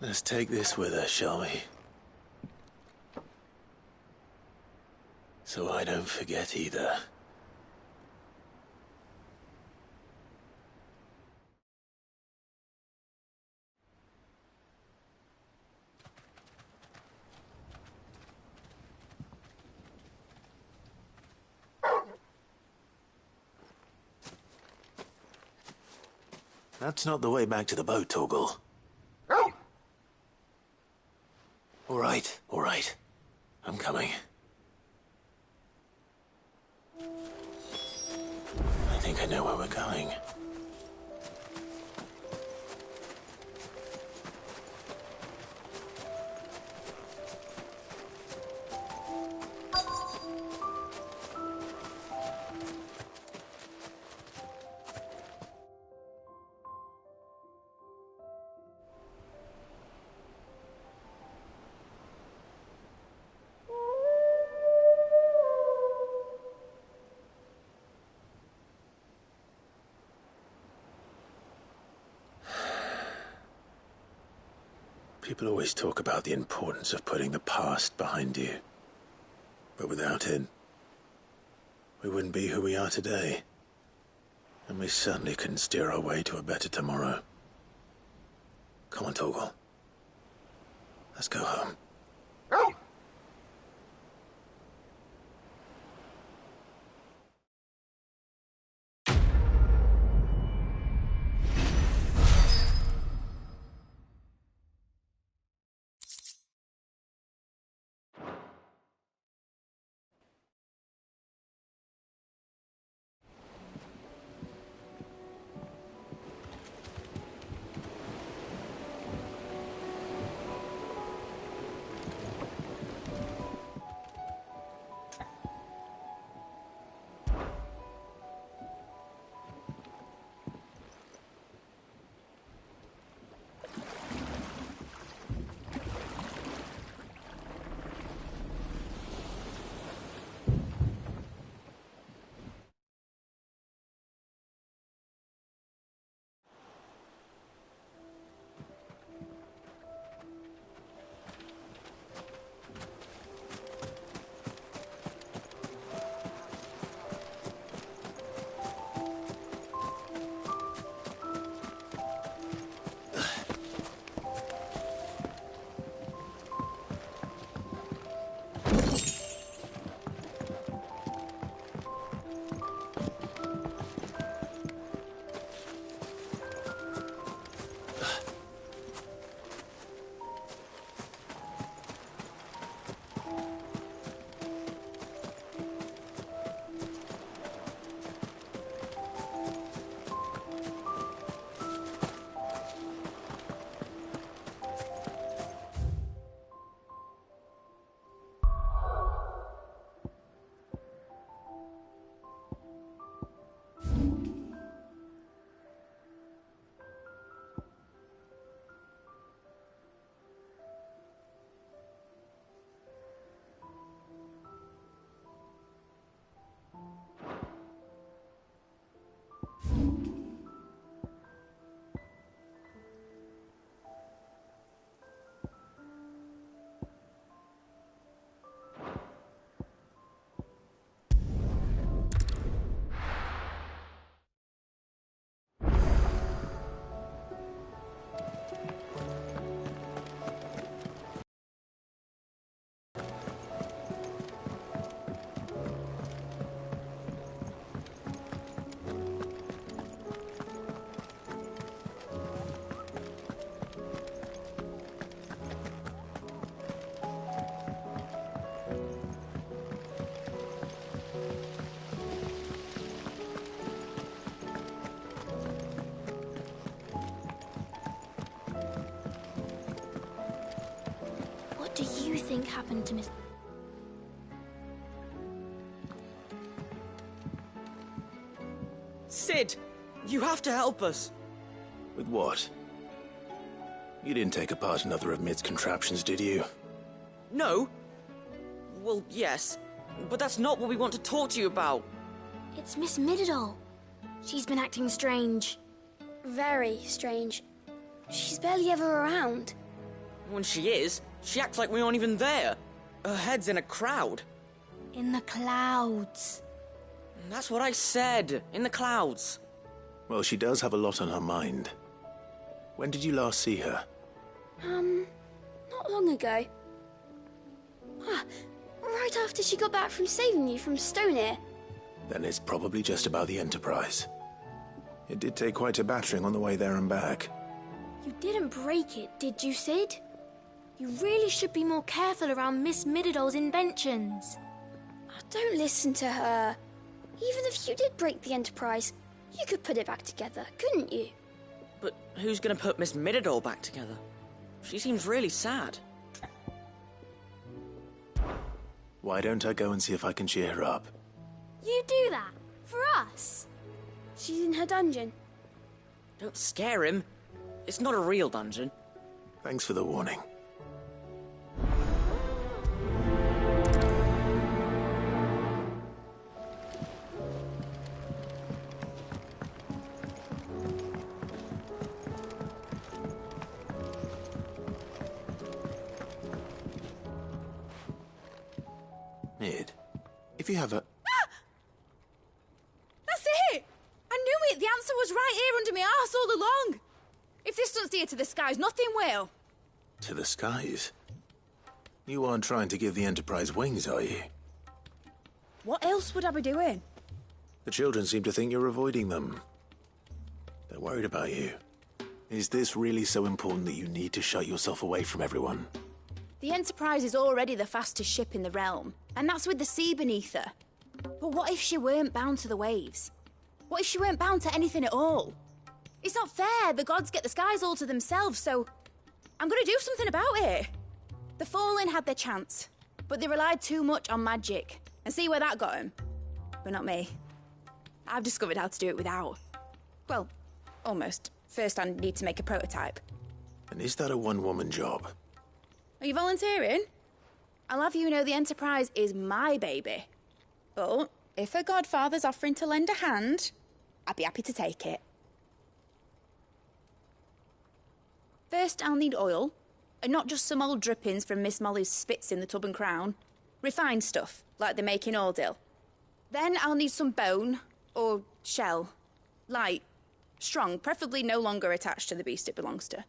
Let's take this with us, shall we? So I don't forget either. That's not the way back to the boat, Torgal. All right. I'm coming. I think I know where we're going. People always talk about the importance of putting the past behind you. But without it, we wouldn't be who we are today. And we certainly couldn't steer our way to a better tomorrow. Come on, Torgal. Let's go home. do you think happened to Miss... Sid, you have to help us. With what? You didn't take apart another of Mid's contraptions, did you? No. Well, yes. But that's not what we want to talk to you about. It's Miss Mididol. She's been acting strange. Very strange. She's barely ever around. When she is, she acts like we aren't even there. Her head's in a crowd. In the clouds. That's what I said. In the clouds. Well, she does have a lot on her mind. When did you last see her? Not long ago. Right after she got back from saving you from Stonear. Then it's probably just about the Enterprise. It did take quite a battering on the way there and back. You didn't break it, did you, Sid? You really should be more careful around Miss Mididol's inventions. Don't listen to her. Even if you did break the Enterprise, you could put it back together, couldn't you? But who's gonna put Miss Mididol back together? She seems really sad. Why don't I go and see if I can cheer her up? You do that? For us? She's in her dungeon. Don't scare him. It's not a real dungeon. Thanks for the warning. Mid, if you have a... That's it! I knew it! The answer was right here under my arse all along! If this doesn't steer to the skies, nothing will. To the skies? You aren't trying to give the Enterprise wings, are you? What else would I be doing? The children seem to think you're avoiding them. They're worried about you. Is this really so important that you need to shut yourself away from everyone? The Enterprise is already the fastest ship in the realm, and that's with the sea beneath her. But what if she weren't bound to the waves? What if she weren't bound to anything at all? It's not fair. The gods get the skies all to themselves, so I'm gonna do something about it. The Fallen had their chance, but they relied too much on magic. And see where that got them? But not me. I've discovered how to do it without. Well, almost. First I need to make a prototype. And is that a one-woman job? Are you volunteering? I'll have you know the Enterprise is my baby. But if her godfather's offering to lend a hand, I'd be happy to take it. First, I'll need oil, and not just some old drippings from Miss Molly's spits in the Tub and Crown. Refined stuff, like they make in Ordil. Then I'll need some bone, or shell. Light, strong, preferably no longer attached to the beast it belongs to.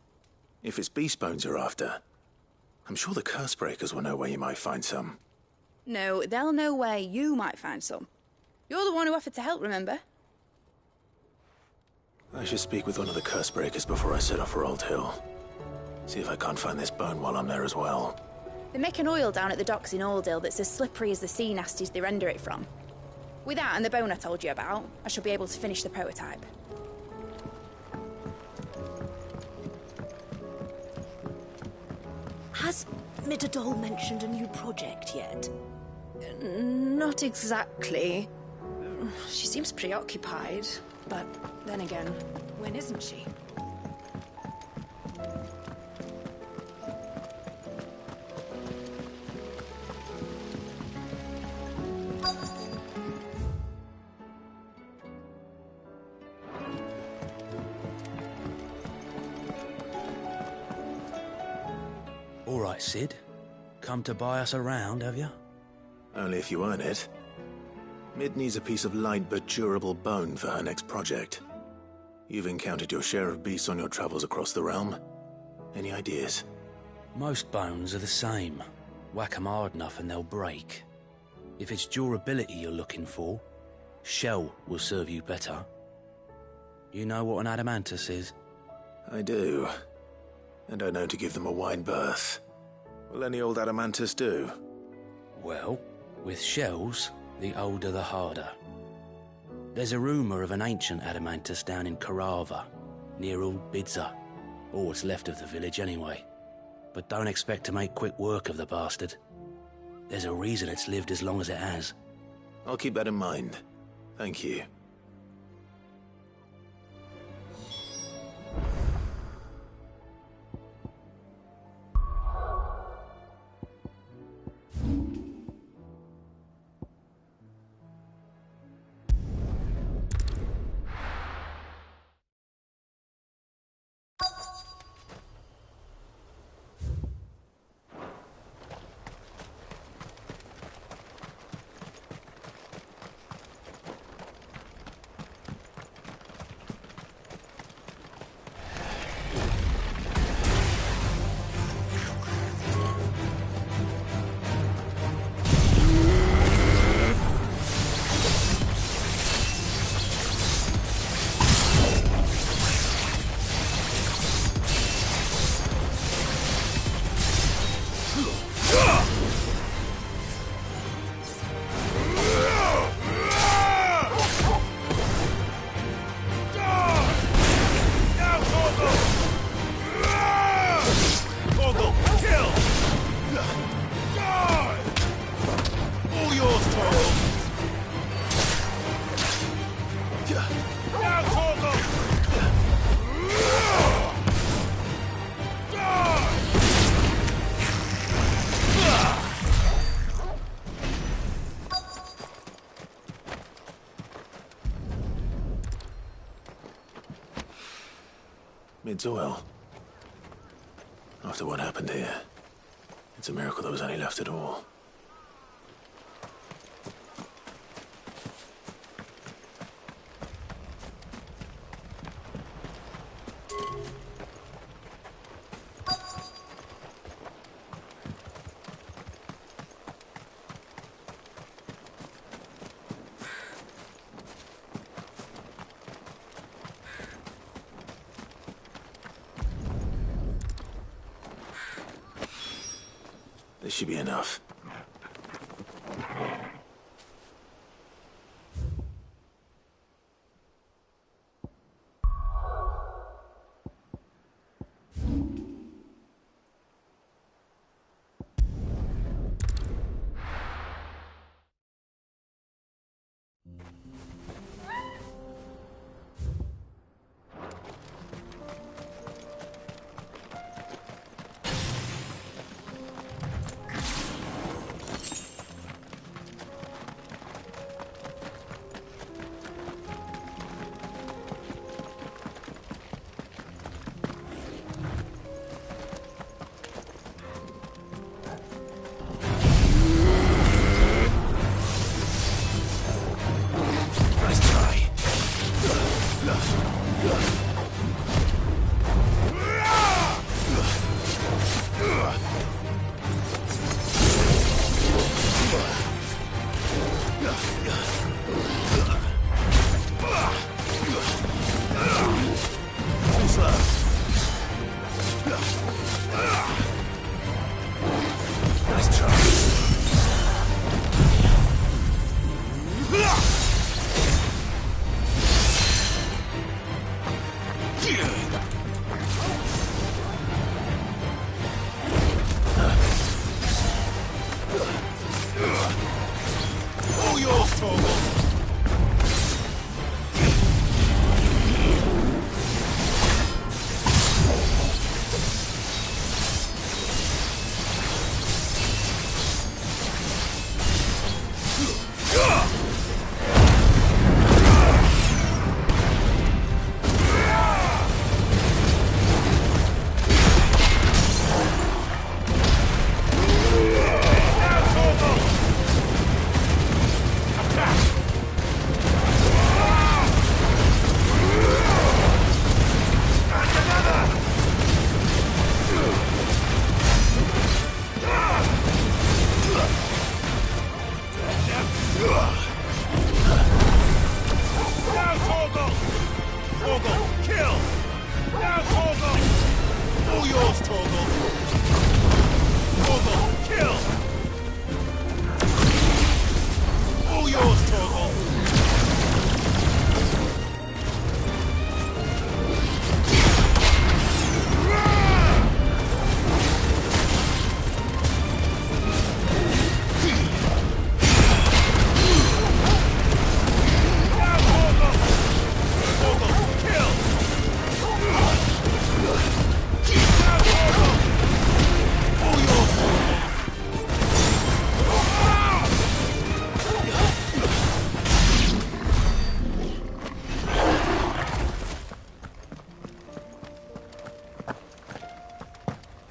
If it's beast bones you're after, I'm sure the curse breakers will know where you might find some. No, they'll know where you might find some. You're the one who offered to help, remember? I should speak with one of the curse breakers before I set off for Old Hill. See if I can't find this bone while I'm there as well. They make an oil down at the docks in Aldil that's as slippery as the sea nasties they render it from. With that and the bone I told you about, I shall be able to finish the prototype. Has Mididol mentioned a new project yet? Not exactly. She seems preoccupied, but then again, when isn't she? All right, Sid. Come to buy us around, have you? Only if you earn it. Mid needs a piece of light but durable bone for her next project. You've encountered your share of beasts on your travels across the realm. Any ideas? Most bones are the same. Whack 'em hard enough and they'll break. If it's durability you're looking for, shell will serve you better. You know what an adamantus is? I do. And I know to give them a wide berth. Will any old adamantus do? Well, with shells, the older the harder. There's a rumour of an ancient adamantus down in Karava, near Old Bidza, or what's left of the village anyway. But don't expect to make quick work of the bastard. There's a reason it's lived as long as it has. I'll keep that in mind. Thank you. It's oil. After what happened here, it's a miracle there was any left at all. This should be enough.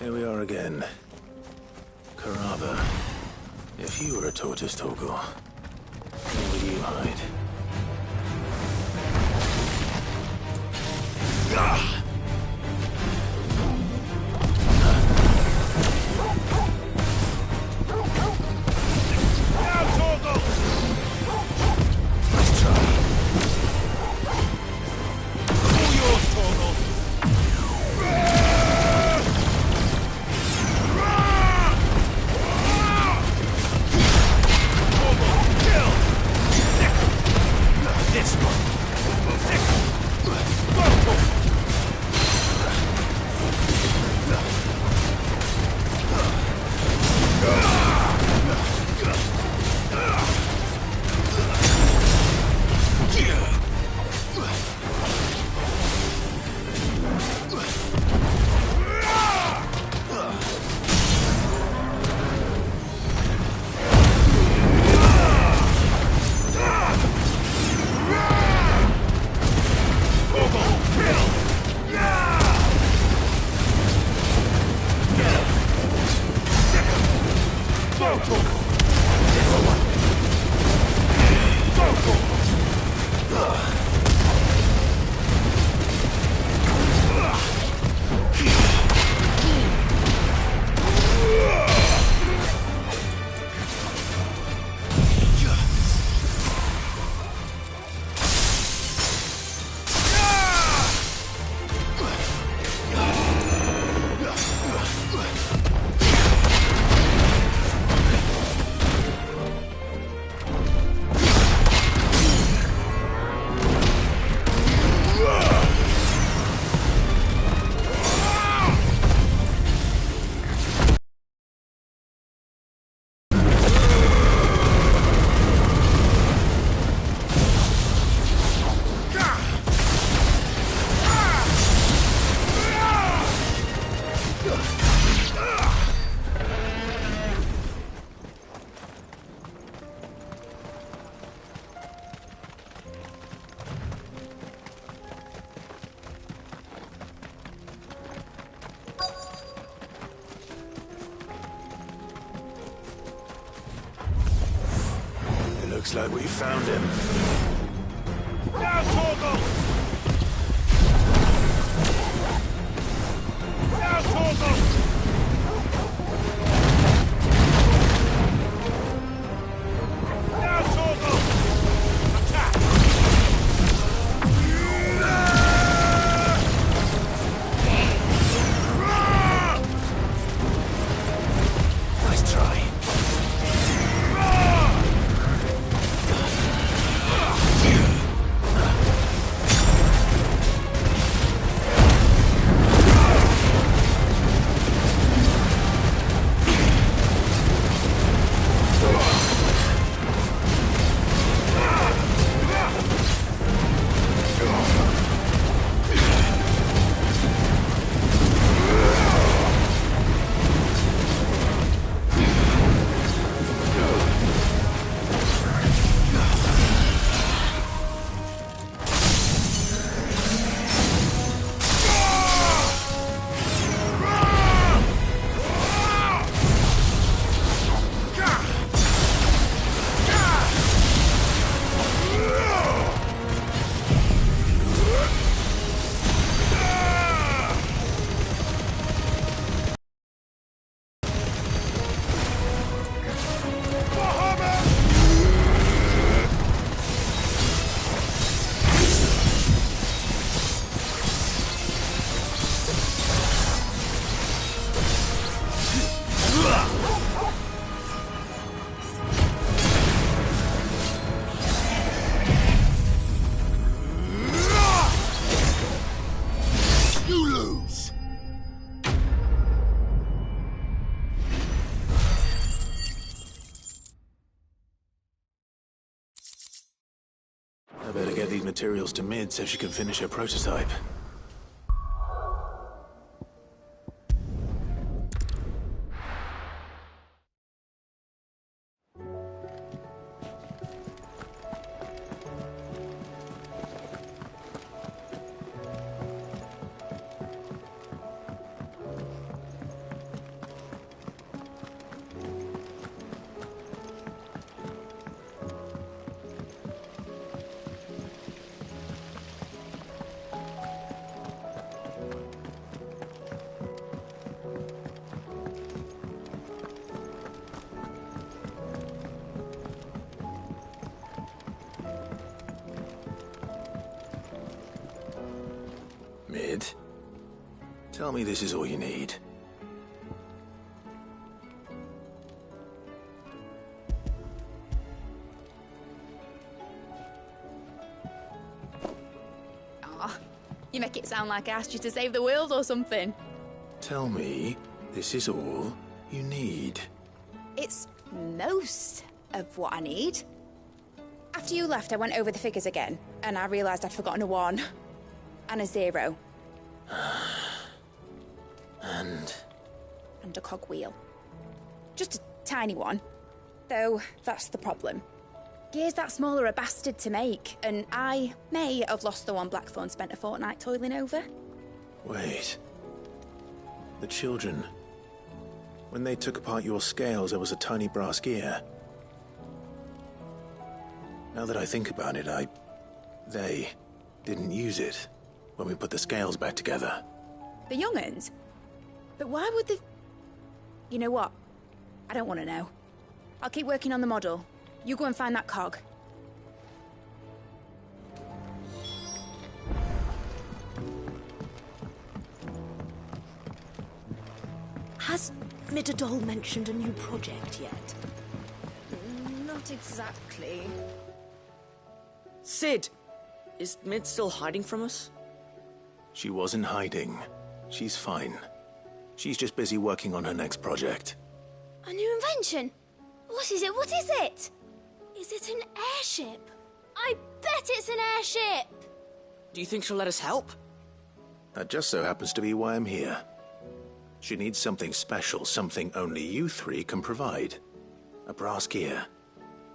Here we are again. Carava, if you were a tortoise, Torgal, where will you hide? Looks like we found him. Now, Torgal! Now, Torgal! Now, Torgal! Attack! Nice try. I better get these materials to Mid so she can finish her prototype. Sid. Tell me this is all you need. Aw, you make it sound like I asked you to save the world or something. Tell me this is all you need. It's most of what I need. After you left, I went over the figures again, and I realised I'd forgotten a 1 and a 0. And a cogwheel. Just a tiny one. Though, that's the problem. Gears that small are a bastard to make, and I may have lost the one Blackthorn spent a fortnight toiling over. wait. The children. When they took apart your scales, there was a tiny brass gear. Now that I think about it, they didn't use it when we put the scales back together. The young'uns? But why would they... You know what? I don't want to know. I'll keep working on the model. You go and find that cog. Has Midadol mentioned a new project yet? Not exactly. Sid! Is Mid still hiding from us? She wasn't hiding. She's fine. She's just busy working on her next project. A new invention? What is it? What is it? Is it an airship? I bet it's an airship! Do you think she'll let us help? That just so happens to be why I'm here. She needs something special, something only you three can provide. A brass gear.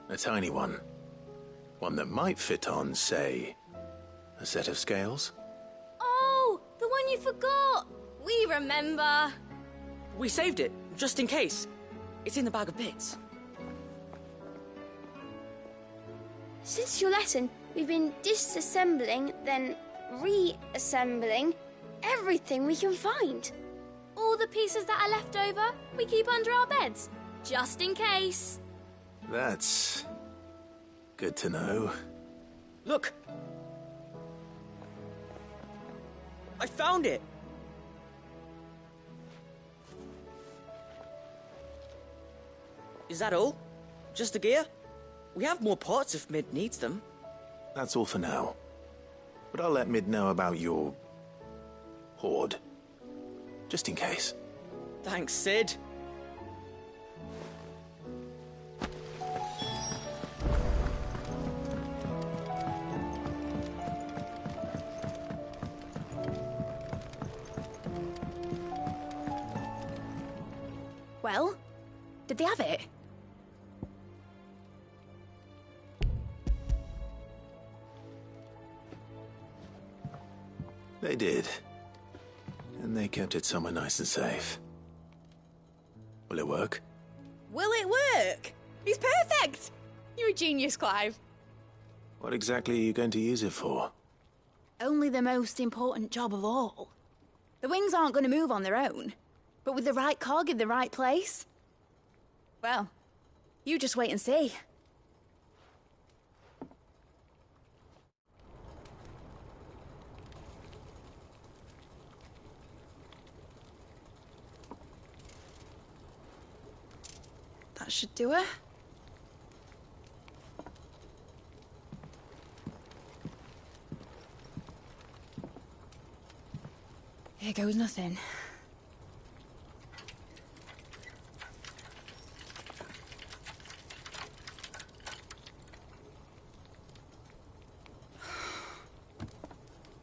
A tiny one. One that might fit on, say, a set of scales? Oh, the one you forgot! We remember! We saved it, just in case. It's in the bag of bits. Since your lesson, we've been disassembling, then reassembling everything we can find. All the pieces that are left over, we keep under our beds, just in case. That's good to know. Look! I found it! Is that all? Just the gear? We have more parts if Mid needs them. That's all for now. But I'll let Mid know about your hoard. Just in case. Thanks, Sid. Well, did they have it? They did. And they kept it somewhere nice and safe. Will it work? Will it work? He's perfect! You're a genius, Clive. What exactly are you going to use it for? Only the most important job of all. The wings aren't going to move on their own. But with the right cog in the right place... Well, you just wait and see. That should do it. Here goes nothing.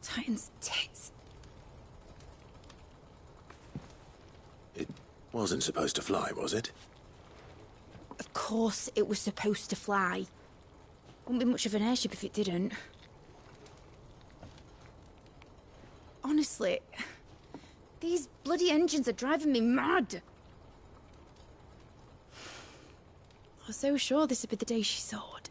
Titan's tits. It wasn't supposed to fly, was it? Of course it was supposed to fly. Wouldn't be much of an airship if it didn't. Honestly, these bloody engines are driving me mad. I was so sure this would be the day she soared.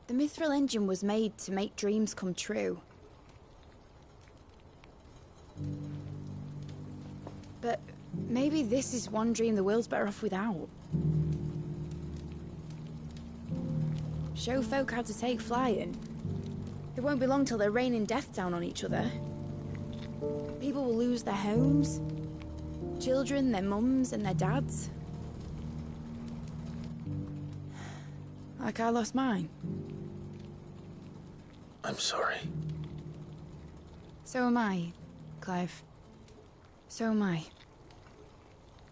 The Mithril engine was made to make dreams come true. But maybe this is one dream the world's better off without. Show folk how to take flying. It won't be long till they're raining death down on each other. People will lose their homes. Children, their mums and their dads. Like I lost mine. I'm sorry. So am I, Clive. So am I.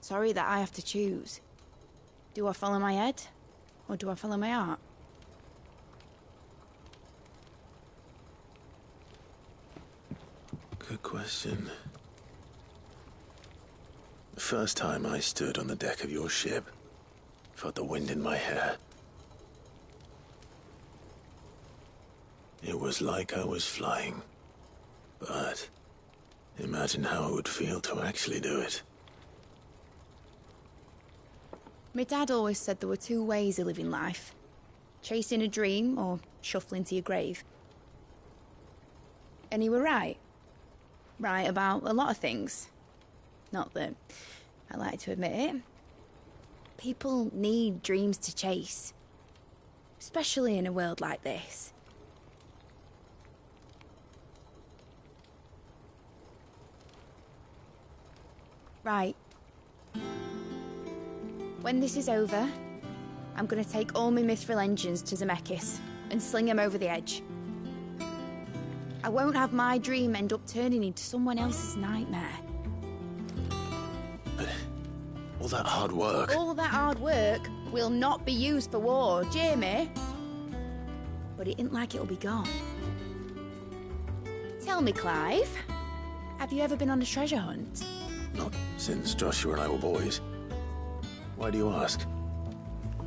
Sorry that I have to choose. Do I follow my head, or do I follow my heart? Good question. The first time I stood on the deck of your ship, felt the wind in my hair. It was like I was flying. But imagine how it would feel to actually do it. My dad always said there were two ways of living life. Chasing a dream or shuffling to your grave. And he were right. Right about a lot of things. Not that I like to admit it. People need dreams to chase. Especially in a world like this. Right. When this is over, I'm gonna take all my mithril engines to Zemeckis and sling them over the edge. I won't have my dream end up turning into someone else's nightmare. But all that hard work... All that hard work will not be used for war, Jamie. But it ain't like it'll be gone. Tell me, Clive, have you ever been on a treasure hunt? Not since Joshua and I were boys. Why do you ask?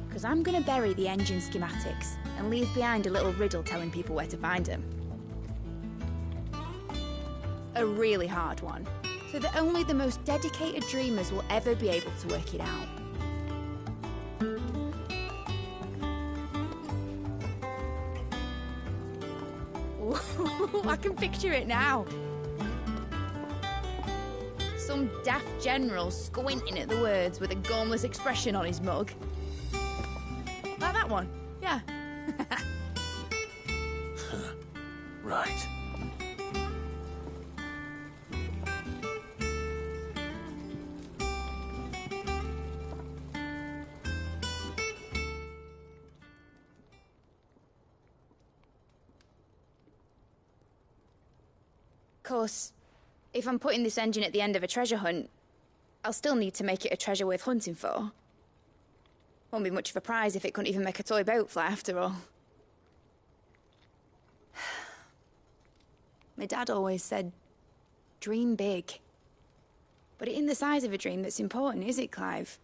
Because I'm going to bury the engine schematics and leave behind a little riddle telling people where to find them. A really hard one, so that only the most dedicated dreamers will ever be able to work it out. Ooh, I can picture it now. Some daft general squinting at the words with a gormless expression on his mug. Like that one, yeah. Right. Of course, if I'm putting this engine at the end of a treasure hunt, I'll still need to make it a treasure worth hunting for. Won't be much of a prize if it couldn't even make a toy boat fly after all. My dad always said, dream big. But it ain't the size of a dream that's important, is it, Clive?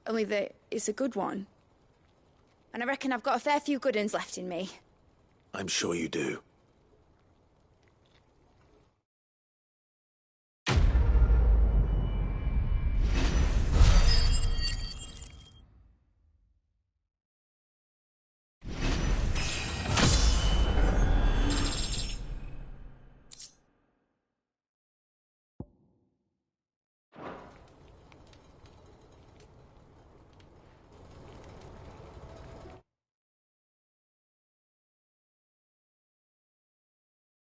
Only that it's a good one. And I reckon I've got a fair few good uns left in me. I'm sure you do.